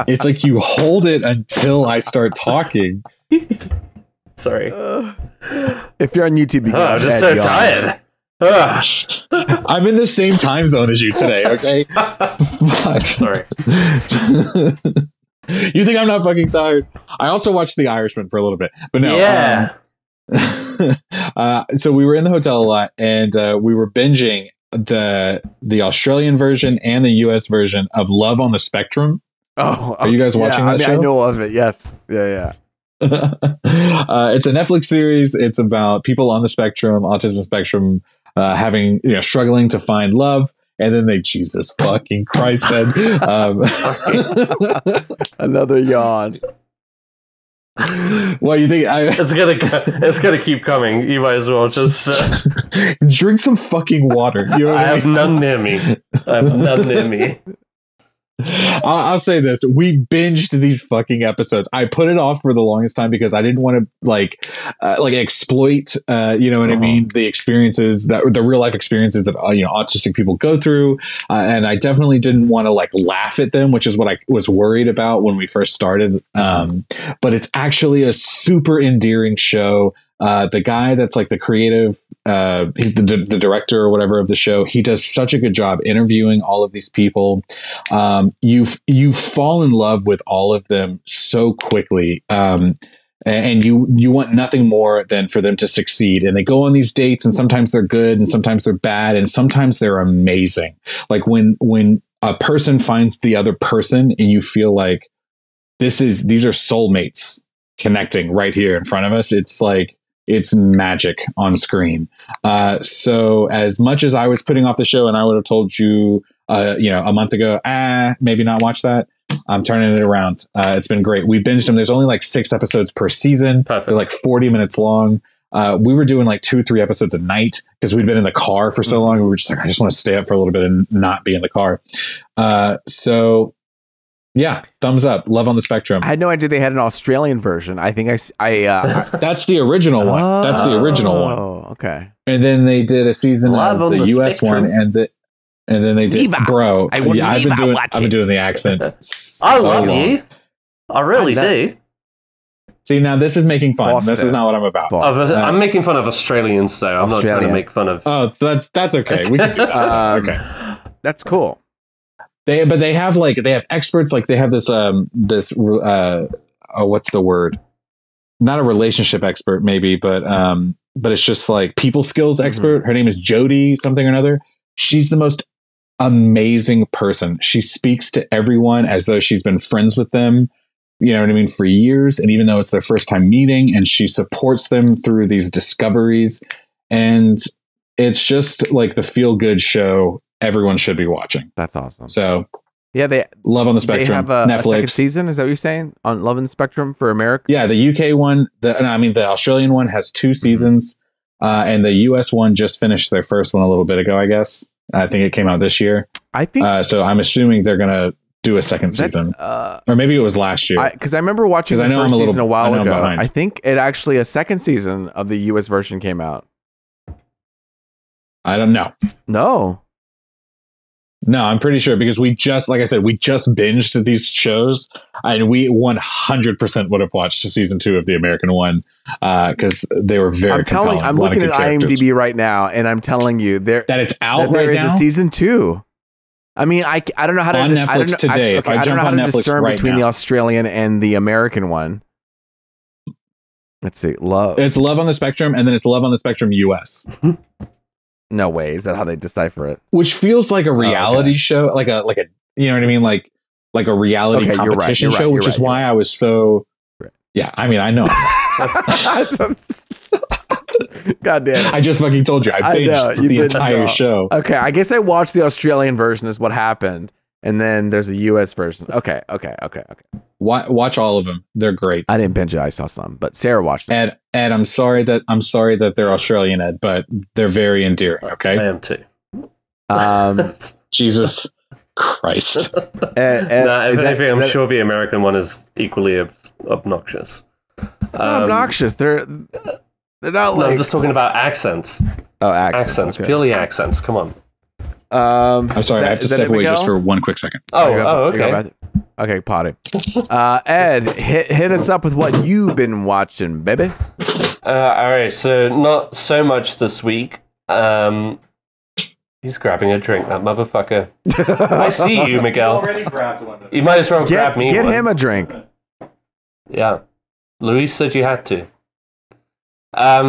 It's like you hold it until I start talking. Sorry. If you're on YouTube, I'm just so tired. I'm in the same time zone as you today. Okay. Fuck. Sorry. You think I'm not fucking tired? I also watched The Irishman for a little bit, but no. Yeah. So we were in the hotel a lot, and we were binging the Australian version and the US version of Love on the Spectrum. Oh, are you guys watching that show? I know of it. Yes. Yeah. It's a Netflix series. It's about people on the spectrum, autism spectrum, having struggling to find love. And then Jesus fucking Christ said, another yawn. Well, you think it's gonna keep coming? You might as well just drink some fucking water. You know what I have none near me. I'll say this: we binged these fucking episodes. I put it off for the longest time because I didn't want to like exploit, you know what I mean, the experiences the real life experiences that autistic people go through, and I definitely didn't want to like laugh at them, which is what I was worried about when we first started. But it's actually a super endearing show. The guy that's like the creative, he's the director or whatever of the show. He does such a good job interviewing all of these people. You fall in love with all of them so quickly. And you want nothing more than for them to succeed. And they go on these dates, and sometimes they're good and sometimes they're bad and sometimes they're amazing. Like when a person finds the other person and you feel like these are soulmates connecting right here in front of us. It's like, it's magic on screen. So as much as I was putting off the show and I would have told you, a month ago, maybe not watch that, I'm turning it around. It's been great. We binged them. There's only like 6 episodes per season. Perfect. They're like 40 minutes long. We were doing like 2-3 episodes a night because we'd been in the car for so long. We were just like, I just want to stay up for a little bit and not be in the car. So yeah, thumbs up. Love on the Spectrum. I had no idea they had an Australian version. I think that's the original one. That's the original one. Oh, okay. And then they did a season Love of the US Spectrum. one, and then they did. Bro, I've been doing the accent. I love you. I really do. See, now this is making fun. Boston. This is not what I'm about. I'm making fun of Australians, though. I'm not trying to make fun of. Oh, that's okay. We can do that. Okay, that's cool. They have experts, like they have this what's the word? Not a relationship expert, maybe, but it's just like people skills expert. Her name is Jody something or another. She's the most amazing person. She speaks to everyone as though she's been friends with them, you know what I mean, for years. And even though it's their first time meeting, and she supports them through these discoveries. And it's just like the feel good show everyone should be watching. That's awesome. So yeah, they Love on the Spectrum. They have Netflix. a second season. Is that what you're saying on Love on the Spectrum for America? Yeah, the UK one. The Australian one has 2 seasons, and the US one just finished their first one a little bit ago. I guess I think it came out this year. I think so. I'm assuming they're gonna do a second season, or maybe it was last year. Because I remember watching the first season a while ago. I think it actually a second season of the US version came out. I don't know. No, I'm pretty sure because we just binged these shows, and we 100% would have watched season 2 of the American one because they were very. I'm looking at IMDb right now, and I'm telling you that it's out right now. There is a season 2. I mean, I don't know how to on Netflix today. If I jump on Netflix discern right between now, the Australian and the American one. Let's see, Love. It's Love on the Spectrum, and then it's Love on the Spectrum US. No way. Is that how they decipher it? Which feels like a reality show, like a you know what I mean, like a reality competition show, which is why I was so. Yeah, I mean, I know. God damn it. I just fucking told you. I binged the entire show. Okay, I guess I watched the Australian version is what happened. And then there's a US version. Okay. Watch all of them. They're great. I didn't binge it. I saw some, but Sarah watched it. Ed, I'm sorry that they're Australian, Ed, but they're very endearing, okay? I am too. Jesus Christ. If anything, I'm sure the American one is equally obnoxious. Obnoxious. They're not like... I'm just talking about accents. Oh, accents. Okay. Purely accents. Come on. I'm sorry, I have to step away just for 1 quick second. Okay. Okay, potty. Ed, hit us up with what you've been watching, baby. All right, so not so much this week. He's grabbing a drink, that motherfucker. I see you, Miguel. Already grabbed one. You might as well grab me Get one. him a drink. Yeah. Luis said you had to. I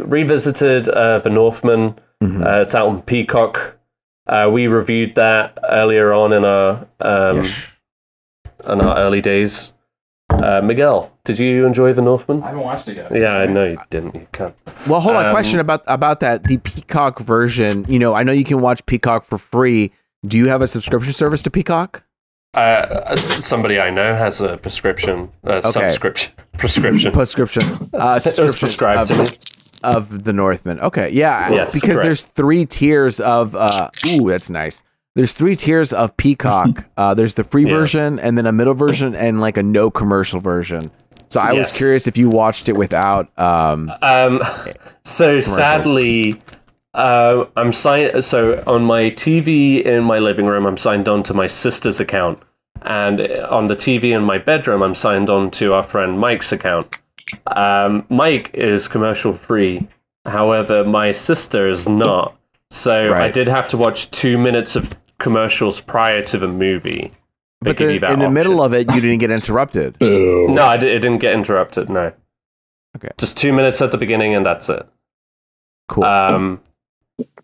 revisited The Northman. Mm-hmm. It's out on Peacock. We reviewed that earlier on in our early days. Miguel, did you enjoy The Northman? I haven't watched it yet. Yeah, I know you didn't. You can't. Well, hold on. Question about that. The Peacock version. You know, I know you can watch Peacock for free. Do you have a subscription service to Peacock? Somebody I know has a prescription. Prescription subscribed to me. Of The Northman. Okay, yeah. Yes, because correct. there's 3 tiers of ooh, that's nice. There's 3 tiers of Peacock. There's the free version, and then a middle version, and like a no commercial version. So I was curious if you watched it without so sadly I'm signed. So on my TV in my living room, I'm signed on to my sister's account, and on the TV in my bedroom, I'm signed on to our friend Mike's account. Mike is commercial free, however, my sister is not. So I did have to watch 2 minutes of commercials prior to the movie. But in the middle of it, you didn't get interrupted. No, it didn't get interrupted. No. Okay. Just 2 minutes at the beginning, and that's it. Cool.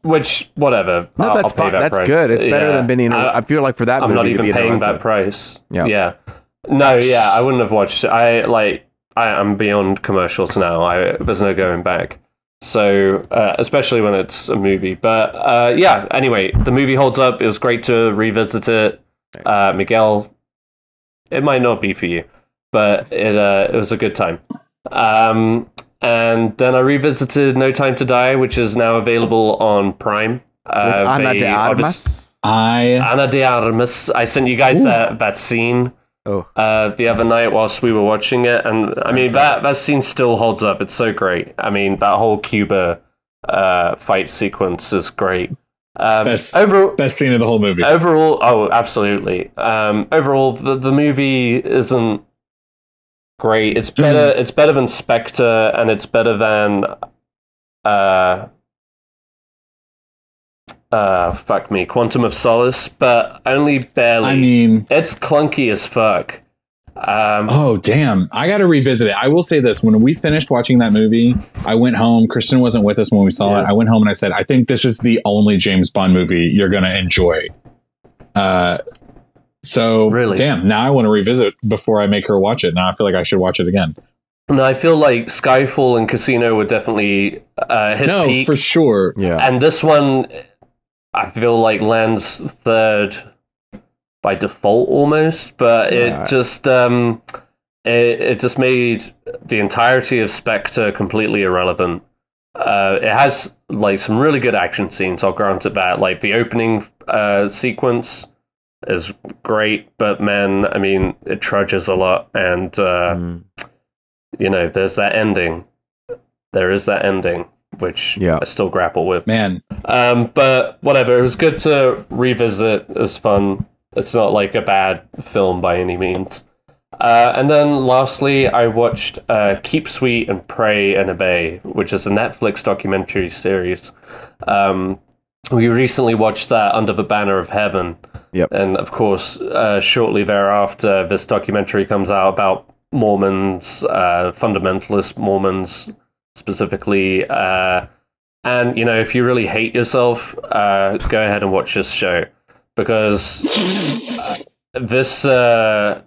Which, whatever. No, that's fine. That's good. It's better than being. I feel like for that I'm movie, not even to be paying that price. Yeah. No, yeah, I wouldn't have watched it. I'm beyond commercials now. There's no going back. So, especially when it's a movie. But anyway, the movie holds up. It was great to revisit it. Miguel, it might not be for you, but it was a good time. And then I revisited No Time to Die, which is now available on Prime. Ana de Armas. Ana de Armas. I sent you guys that scene the other night whilst we were watching it, and I mean that scene still holds up. It's so great. I mean that whole Cuba fight sequence is great. Best scene of the whole movie. Overall, oh, absolutely. Overall, the movie isn't great. It's better. It's better than Spectre, and it's better than fuck me, Quantum of Solace, but only barely. I mean, it's clunky as fuck. Oh damn! I got to revisit it. I will say this: when we finished watching that movie, I went home. Kristen wasn't with us when we saw it. I went home and I said, "I think this is the only James Bond movie you're going to enjoy." So really, damn. Now I want to revisit before I make her watch it. Now I feel like I should watch it again. No, I feel like Skyfall and Casino were definitely his peak for sure. Yeah, and this one, I feel like lands third by default almost, but it just it just made the entirety of Spectre completely irrelevant. It has like some really good action scenes, I'll grant it that. Like the opening sequence is great, but man, I mean, it trudges a lot, and you know, there's that ending. There is that ending, which I still grapple with. Man. But whatever, it was good to revisit. It was fun. It's not like a bad film by any means. And then lastly, I watched Keep Sweet and Pray and Obey, which is a Netflix documentary series. We recently watched that under the banner of heaven. Yep. And of course, shortly thereafter, this documentary comes out about Mormons, fundamentalist Mormons, specifically. And, you know, if you really hate yourself, go ahead and watch this show. Because this, I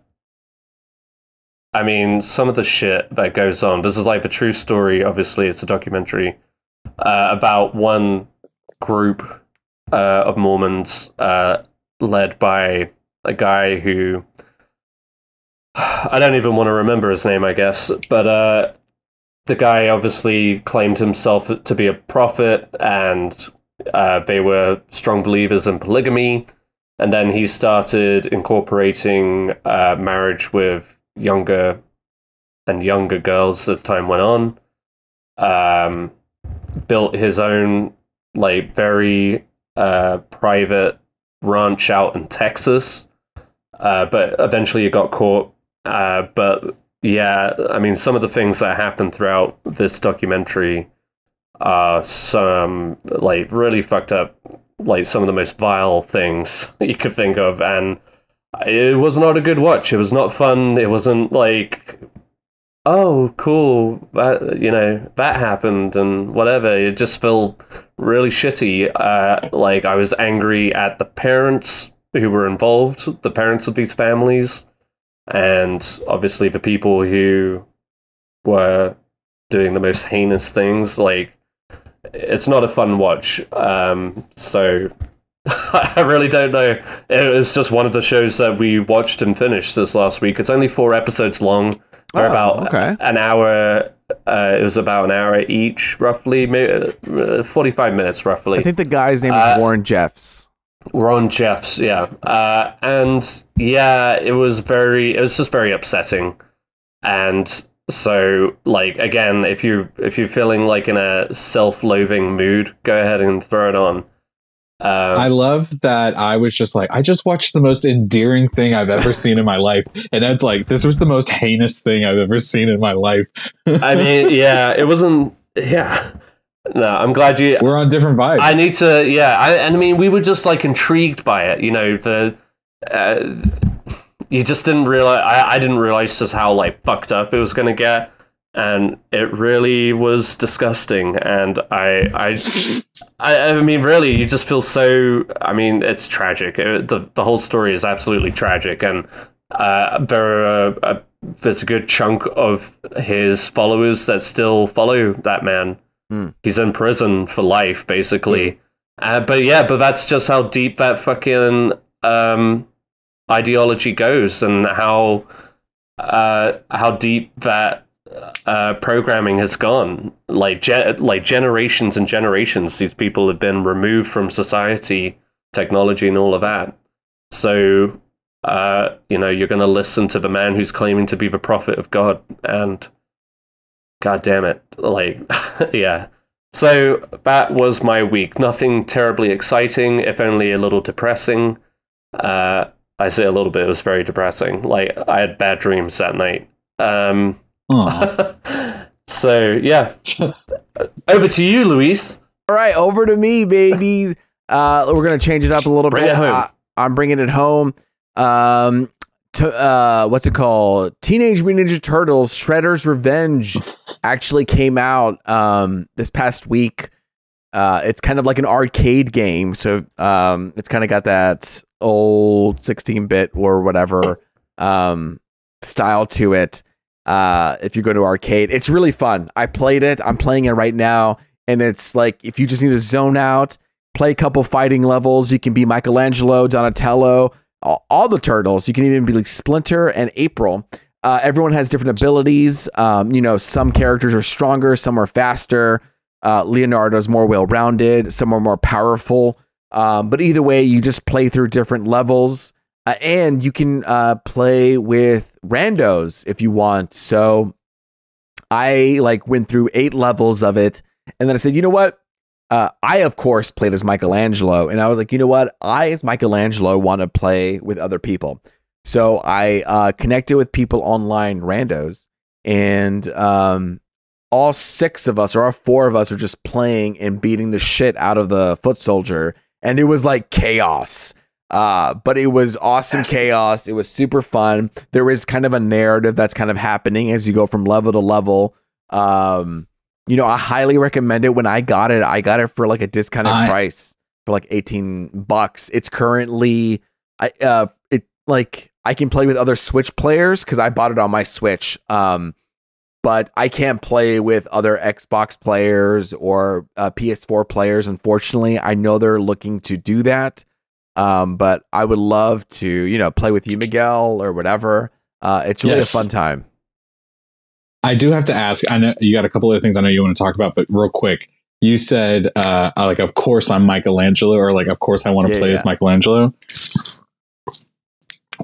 mean, some of the shit that goes on, this is like the true story, obviously, it's a documentary, about one group of Mormons led by a guy who, I don't even want to remember his name, I guess, but the guy obviously claimed himself to be a prophet, and they were strong believers in polygamy. And then he started incorporating marriage with younger and younger girls as time went on. Built his own, like, very private ranch out in Texas. But eventually he got caught. But yeah, I mean, some of the things that happened throughout this documentary are some, like, really fucked up, like, some of the most vile things you could think of, and it was not a good watch. It was not fun. It wasn't like, oh, cool, that, you know, that happened and whatever. It just felt really shitty. Like, I was angry at the parents who were involved, the parents of these families, and obviously the people who were doing the most heinous things. Like, it's not a fun watch. So I really don't know. It was just one of the shows that we watched and finished this last week. It's only 4 episodes long. They're about an hour. It was about an hour each, roughly, maybe 45 minutes, roughly. I think the guy's name is Warren Jeffs. Ron Jeffs, yeah. And yeah, it was just very upsetting. And so, like, again, if you're feeling like in a self-loathing mood, go ahead and throw it on. I love that. I was just like, I just watched the most endearing thing I've ever seen in my life, and Ed's like, this was the most heinous thing I've ever seen in my life. I mean, yeah, it wasn't. Yeah, no, I'm glad you. We're on different vibes. I need to. Yeah, I mean, we were just like intrigued by it. You know, you just didn't realize. I didn't realize just how, like, fucked up it was going to get. And it really was disgusting, and I mean, really, you just feel so. I mean, it's tragic. The whole story is absolutely tragic, and there's a good chunk of his followers that still follow that man. He's in prison for life, basically. But that's just how deep that fucking ideology goes, and how deep that programming has gone. Like generations and generations, these people have been removed from society, technology, and all of that. So, you know, you're going to listen to the man who's claiming to be the prophet of God, and God damn it, like, yeah. So that was my week. Nothing terribly exciting, if only a little depressing. I say a little bit. It was very depressing. Like, I had bad dreams that night. So yeah, over to you, Luis. All right, over to me, baby. We're gonna change it up a little bit. Bring it home. I'm bringing it home. What's it called? Teenage Mutant Ninja Turtles: Shredder's Revenge actually came out this past week. It's kind of like an arcade game, so it's kind of got that old 16-bit or whatever style to it. If you go to arcade, it's really fun. I played it. I'm playing it right now, and it's like, if you just need to zone out, play a couple fighting levels. You can be Michelangelo, Donatello, all the turtles. You can even be like Splinter and April. Everyone has different abilities. You know, some characters are stronger, some are faster. Leonardo's more well-rounded, some are more powerful. But either way, you just play through different levels. And you can play with randos if you want. So I went through 8 levels of it, and then I said, you know what? I of course played as Michelangelo, and I was like, you know what? I as Michelangelo want to play with other people. So I connected with people online, randos, and all 6 of us, or all 4 of us, are just playing and beating the shit out of the foot soldier, and it was like chaos. But it was awesome chaos. It was super fun. There is kind of a narrative that's kind of happening as you go from level to level. I highly recommend it. When I got it for like a discounted price for like $18. It's currently I can play with other Switch players because I bought it on my Switch. But I can't play with other Xbox players or PS4 players. Unfortunately, I know they're looking to do that. But I would love to, play with you, Miguel, or whatever. It's really a fun time. I do have to ask, I know you got a couple of things I know you want to talk about, but real quick, you said, of course I'm Michelangelo, or like, of course I want to play as Michelangelo.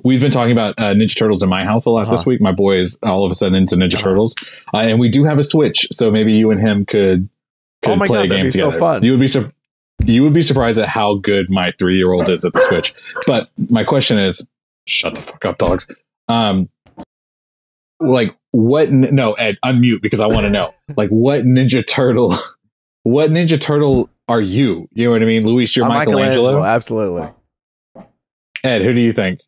We've been talking about Ninja Turtles in my house a lot this week. My boy is all of a sudden into Ninja Turtles. And we do have a Switch, so maybe you and him could play a game together. So fun. You would be surprised at how good my 3-year-old is at the Switch. But my question is, shut the fuck up, dogs. Like what? No, Ed, unmute because I want to know. Like what Ninja Turtle are you? You know what I mean, Luis? You're Michelangelo. Absolutely. Ed, who do you think?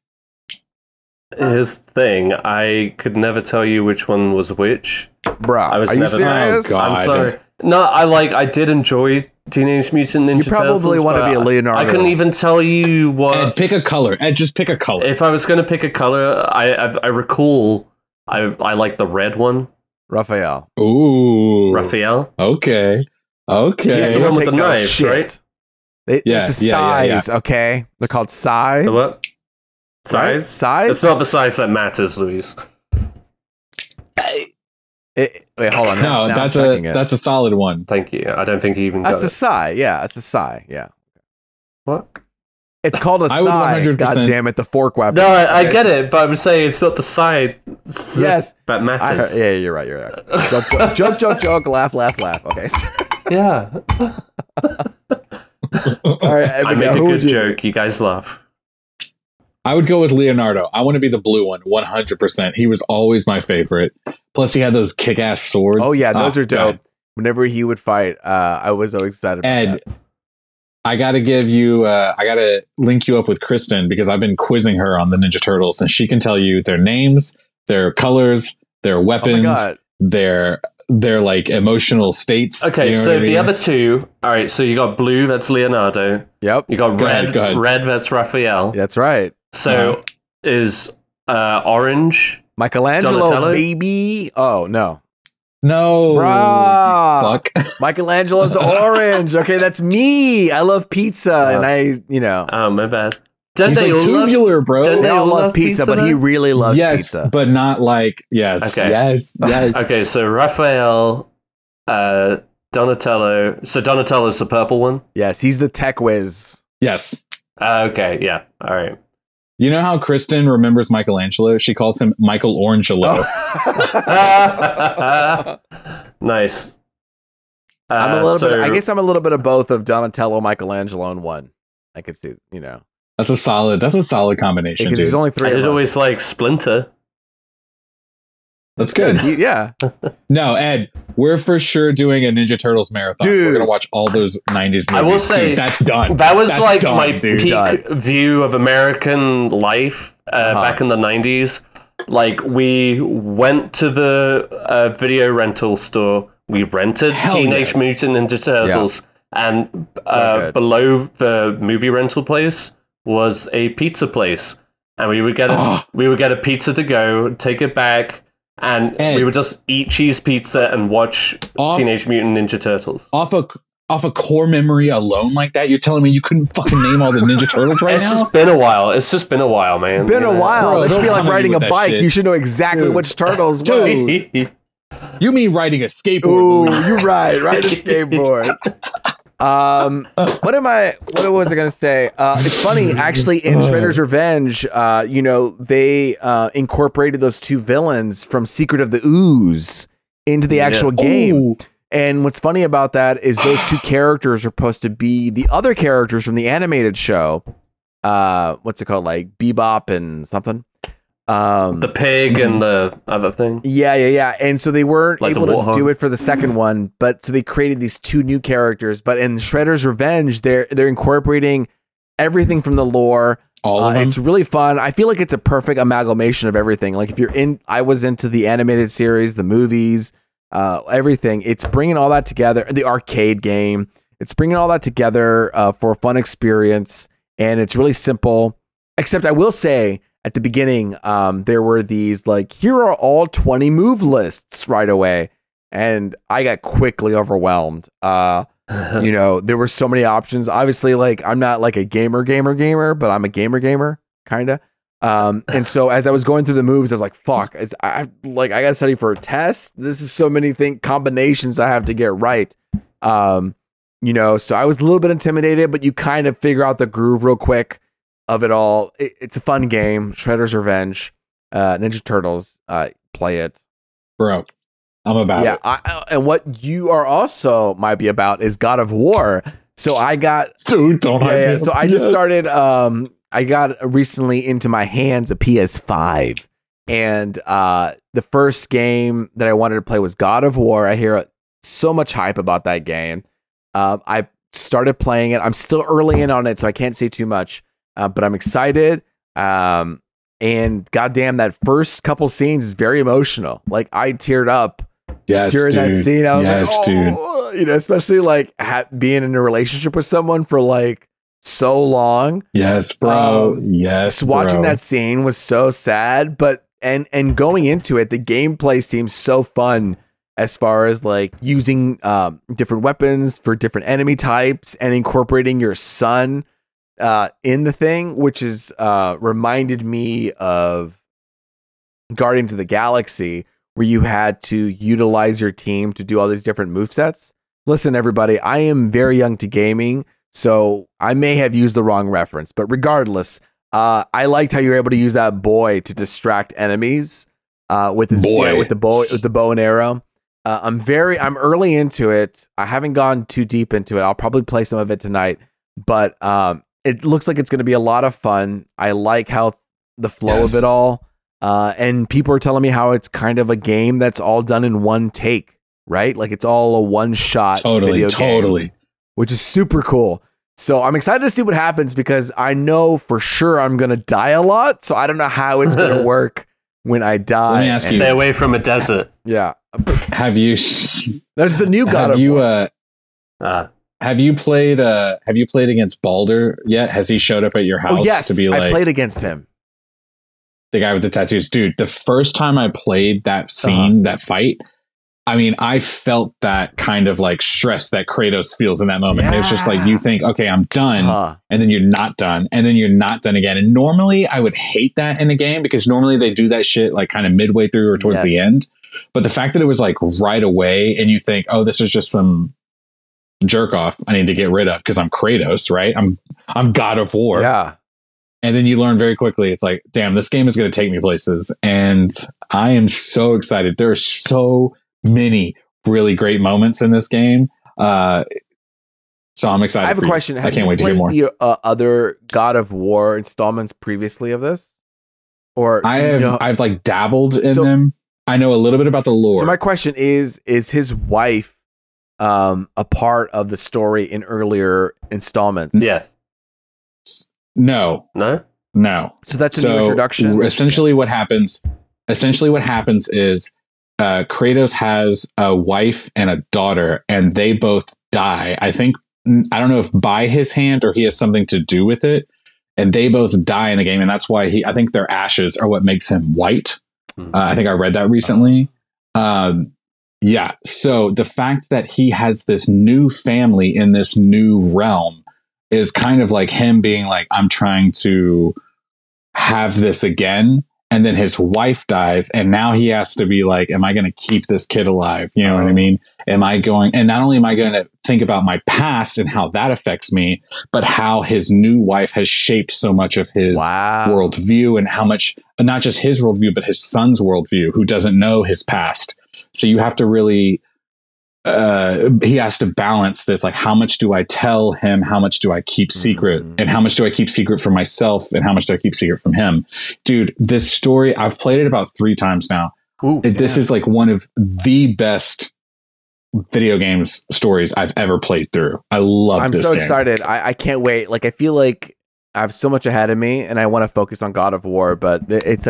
Here's the thing. I could never tell you which one was which. Bruh, I was are never. You serious? Oh, God. I'm sorry. No, I did enjoy Teenage Mutant Ninja Turtles. You probably want to be a Leonardo. I couldn't even tell you what. Ed, pick a color. Ed, just pick a color. If I was going to pick a color, I recall I like the red one. Raphael. Ooh. Raphael. Okay. He's the one with the knives, right? It's a size, okay? They're called size. The what? Size? Right? Size? It's not the size that matters, Luis. Wait, hold on. No, that's a solid one. Thank you. I don't think he even That's a sigh. Yeah, it's a sigh. Yeah. What? It's called a sigh. God damn it, the fork weapon. No, I get it, but I'm saying it's not the side that matters. Yeah, you're right. Joke, laugh. Okay. Yeah. All right, I make a good joke. You guys laugh. I would go with Leonardo. I want to be the blue one, 100%. He was always my favorite. Plus, he had those kick-ass swords. Oh, yeah, those are dope. God. Whenever he would fight, I was so excited about that. I got to give you, I got to link you up with Kristen because I've been quizzing her on the Ninja Turtles, and she can tell you their names, their colors, their weapons, their like emotional states. Okay, you know so the other two, all right, so you got blue, that's Leonardo. Yep. You got red, that's Raphael. That's right. So is orange Michelangelo, Donatello? baby. Oh, no. No. Bruh. Fuck. Michelangelo's orange. Okay, that's me. I love pizza, and Oh, my bad. He's like tubular, bro. They all love pizza, but he really loves pizza. Yes, but not like, yes. Okay. Yes. Okay, so Raphael, Donatello. So Donatello's the purple one? Yes, he's the tech whiz. Yes. Okay, yeah. All right. You know how Kristen remembers Michelangelo? She calls him Michael Orangelo. Nice. I'm a little bit. I guess I'm a little bit of both of Donatello, Michelangelo in one. I could see, That's a solid combination, dude. There's only 3 I of did us. always like Splinter. That's good. Yeah. No, Ed, we're for sure doing a Ninja Turtles marathon. Dude. We're going to watch all those 90s movies. I will say, dude, that's done. That was that's done, my dude. peak view of American life back in the 90s. Like, we went to the video rental store. We rented Teenage Mutant Ninja Turtles. Yeah. And below the movie rental place was a pizza place. And we would get a pizza to go, take it back, and we would just eat cheese pizza and watch Teenage Mutant Ninja Turtles. Off a core memory alone like that, you're telling me you couldn't fucking name all the Ninja Turtles right now? It's just been a while. It's just been a while, man. Been a while. Bro, it should be like riding a bike. Shit. You should know exactly which turtles. Dude. You mean riding a skateboard? Ooh, you're right. Ride a skateboard. What was I gonna say? It's funny, actually, in Shredder's Revenge, they incorporated those 2 villains from Secret of the Ooze into the actual game. Ooh. And what's funny about that is those 2 characters are supposed to be the other characters from the animated show. What's it called? Like Bebop and something. The pig and the other thing. Yeah. And so they weren't able to do it for the second one, but so they created these 2 new characters. But in Shredder's Revenge, they're incorporating everything from the lore. All of them. It's really fun. I feel like it's a perfect amalgamation of everything. Like I was into the animated series, the movies, everything. It's bringing all that together. The arcade game. It's bringing all that together for a fun experience, and it's really simple. Except I will say at the beginning, there were these like, here are all 20 move lists right away, and I got quickly overwhelmed. You know, there were so many options. Obviously, like I'm not like a gamer, but I'm a gamer, kind of. And so as I was going through the moves, I was like, fuck, I gotta study for a test. This is so many combinations I have to get right. You know, so I was a little bit intimidated, but you kind of figure out the groove real quick of it all. It's a fun game. Shredder's Revenge, Ninja Turtles, play it. Bro, I'm about it. And what you are also might be about is God of War. So I got... Dude, don't yeah, so I just started... I got recently into my hands a PS5. And the first game that I wanted to play was God of War. I hear so much hype about that game. I started playing it. I'm still early in on it, so I can't say too much. But I'm excited. And goddamn, that first couple scenes is very emotional. Like I teared up during that scene. I was like, oh, dude. You know, especially like being in a relationship with someone for like so long. Yes, bro. Yes, watching that scene was so sad, but and going into it, the gameplay seems so fun. As far as like using different weapons for different enemy types and incorporating your son in the thing, which is reminded me of Guardians of the Galaxy, where you had to utilize your team to do all these different movesets. Listen, everybody, I am very young to gaming, so I may have used the wrong reference, but regardless, I liked how you were able to use that boy to distract enemies with his with the bow and arrow. I'm early into it. I haven't gone too deep into it. I'll probably play some of it tonight, but it looks like it's going to be a lot of fun. I like how the flow of it all. And people are telling me how it's kind of a game that's all done in one take, right? Like it's all a one shot video game, which is super cool. So I'm excited to see what happens because I know for sure I'm going to die a lot. So I don't know how it's going to work when I die. Let me ask you. Stay away from a desert. Yeah. Have you? There's the new God of War. Have you played against Baldur yet? Has he showed up at your house? Oh yes, to be like, I played against him. The guy with the tattoos, dude. The first time I played that scene, that fight, I mean, I felt that kind of like stress that Kratos feels in that moment. Yeah. It's just like you think, okay, I'm done, and then you're not done, and then you're not done again. And normally, I would hate that in a game because normally they do that shit like kind of midway through or towards the end. But the fact that it was like right away, and you think, oh, this is just some jerk off I need to get rid of because I'm Kratos, right? I'm God of War. Yeah. And then you learn very quickly, it's like, damn, this game is going to take me places. And I am so excited. There are so many really great moments in this game. So I'm excited. I have a question. I can't wait to hear more. The other God of War installments previously of this? Or I've like dabbled in them. I know a little bit about the lore. So my question is his wife a part of the story in earlier installments? Yes. No. So that's a new introduction. Essentially what happens is Kratos has a wife and a daughter, and they both die. I don't know if by his hand or he has something to do with it. And they both die in the game, and that's why I think their ashes are what makes him white. I think I read that recently. Yeah. So the fact that he has this new family in this new realm is kind of like him being like, I'm trying to have this again. And then his wife dies. And now he has to be like, am I going to keep this kid alive? You know what I mean? And not only am I going to think about my past and how that affects me, but how his new wife has shaped so much of his worldview, and how much, not just his worldview, but his son's worldview, who doesn't know his past. So you have to really, he has to balance this. Like, how much do I tell him? How much do I keep secret? And how much do I keep secret from myself? And how much do I keep secret from him? Dude, this story, I've played it about 3 times now. This is like one of the best video games stories I've ever played through. I love this game. I'm so excited. I can't wait. Like, I feel like I have so much ahead of me and I want to focus on God of War, but it's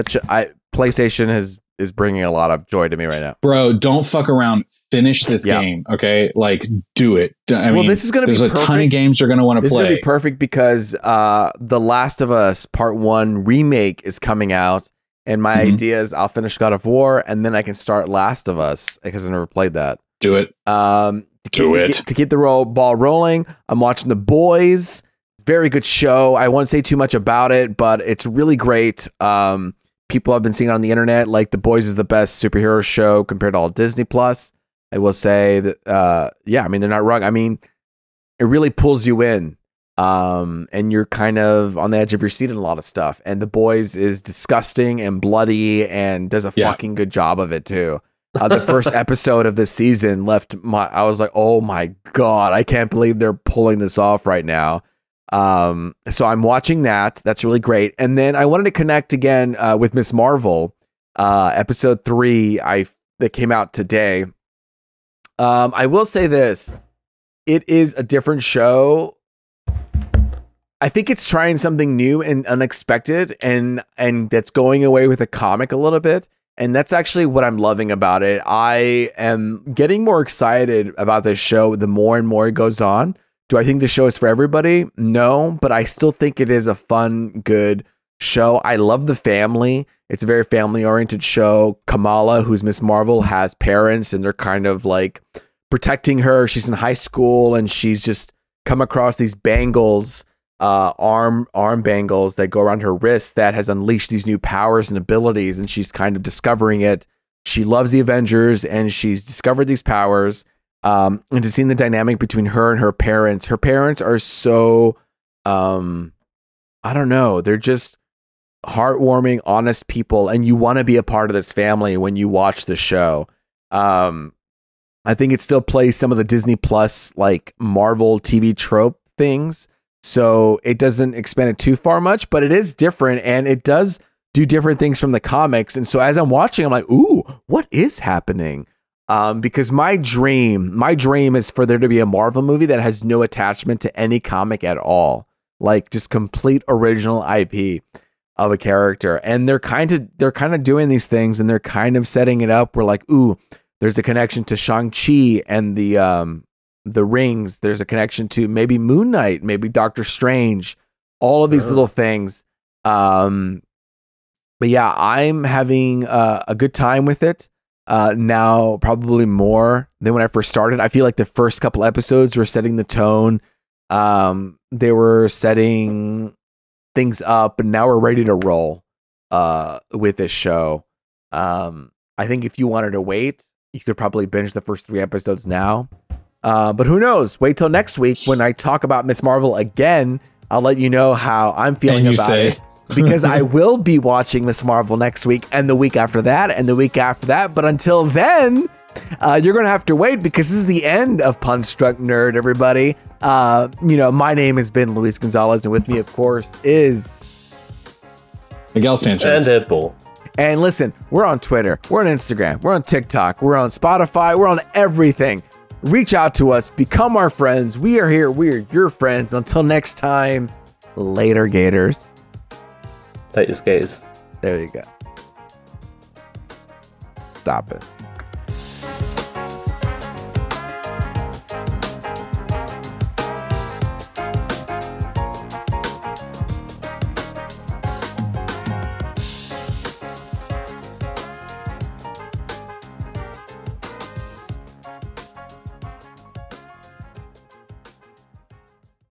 PlayStation has is bringing a lot of joy to me right now. Bro, don't fuck around. Finish this game, okay? Like, do it. I mean, this is going to be there's a ton of games you're going to want to play. This is going to be perfect because The Last of Us Part 1 remake is coming out, and my idea is I'll finish God of War, and then I can start Last of Us because I've never played that. Do it. To keep the ball rolling, I'm watching The Boys. Very good show. I won't say too much about it, but it's really great. People have been seeing it on the internet like The Boys is the best superhero show compared to all Disney Plus. I will say that, yeah, I mean, they're not wrong. I mean, it really pulls you in, and you're kind of on the edge of your seat in a lot of stuff. And The Boys is disgusting and bloody and does a fucking good job of it too. The first episode of this season I was like, oh my God, I can't believe they're pulling this off right now. So I'm watching that. That's really great. And then I wanted to connect again with Miss Marvel, episode 3 that came out today. I will say this. It is a different show. I think it's trying something new and unexpected and that's going away with the comic a little bit. And that's actually what I'm loving about it. I am getting more excited about this show the more and more it goes on. Do I think the show is for everybody? No, but I still think it is a fun, good show. I love the family. It's a very family-oriented show. Kamala, who's Miss Marvel, has parents, and they're kind of like protecting her. She's in high school, and she's just come across these bangles, arm bangles that go around her wrist that has unleashed these new powers and abilities, and she's kind of discovering it. She loves the Avengers, and she's discovered these powers. And to see the dynamic between her and her parents. Her parents are so, I don't know, they're just heartwarming, honest people, and you want to be a part of this family when you watch the show. I think it still plays some of the Disney Plus like Marvel TV trope things, so it doesn't expand it too far much, but it is different and it does do different things from the comics. And so as I'm watching, I'm like, ooh, what is happening? Because my dream is for there to be a Marvel movie that has no attachment to any comic at all, like just complete original IP of a character. And they're kind of doing these things, and they're kind of setting it up. We're like, ooh, there's a connection to Shang-Chi and the rings. There's a connection to maybe Moon Knight, maybe Doctor Strange, all of these little things. But yeah, I'm having a good time with it. Now probably more than when I first started. I feel like the first couple episodes were setting the tone. They were setting things up, and now we're ready to roll with this show. I think if you wanted to wait, you could probably binge the first 3 episodes now. But who knows? Wait till next week when I talk about Miss Marvel again. I'll let you know how I'm feeling about it. Because I will be watching Miss Marvel next week and the week after that and the week after that. But until then, you're going to have to wait because this is the end of Punch Drunk Nerd, everybody. My name has been Luis Gonzalez, and with me, of course, is Miguel Sanchez. And Deadpool. And listen, we're on Twitter, we're on Instagram, we're on TikTok, we're on Spotify, we're on everything. Reach out to us, become our friends. We are here, we're your friends. Until next time, later, Gators. Take your skates. There you go. Stop it.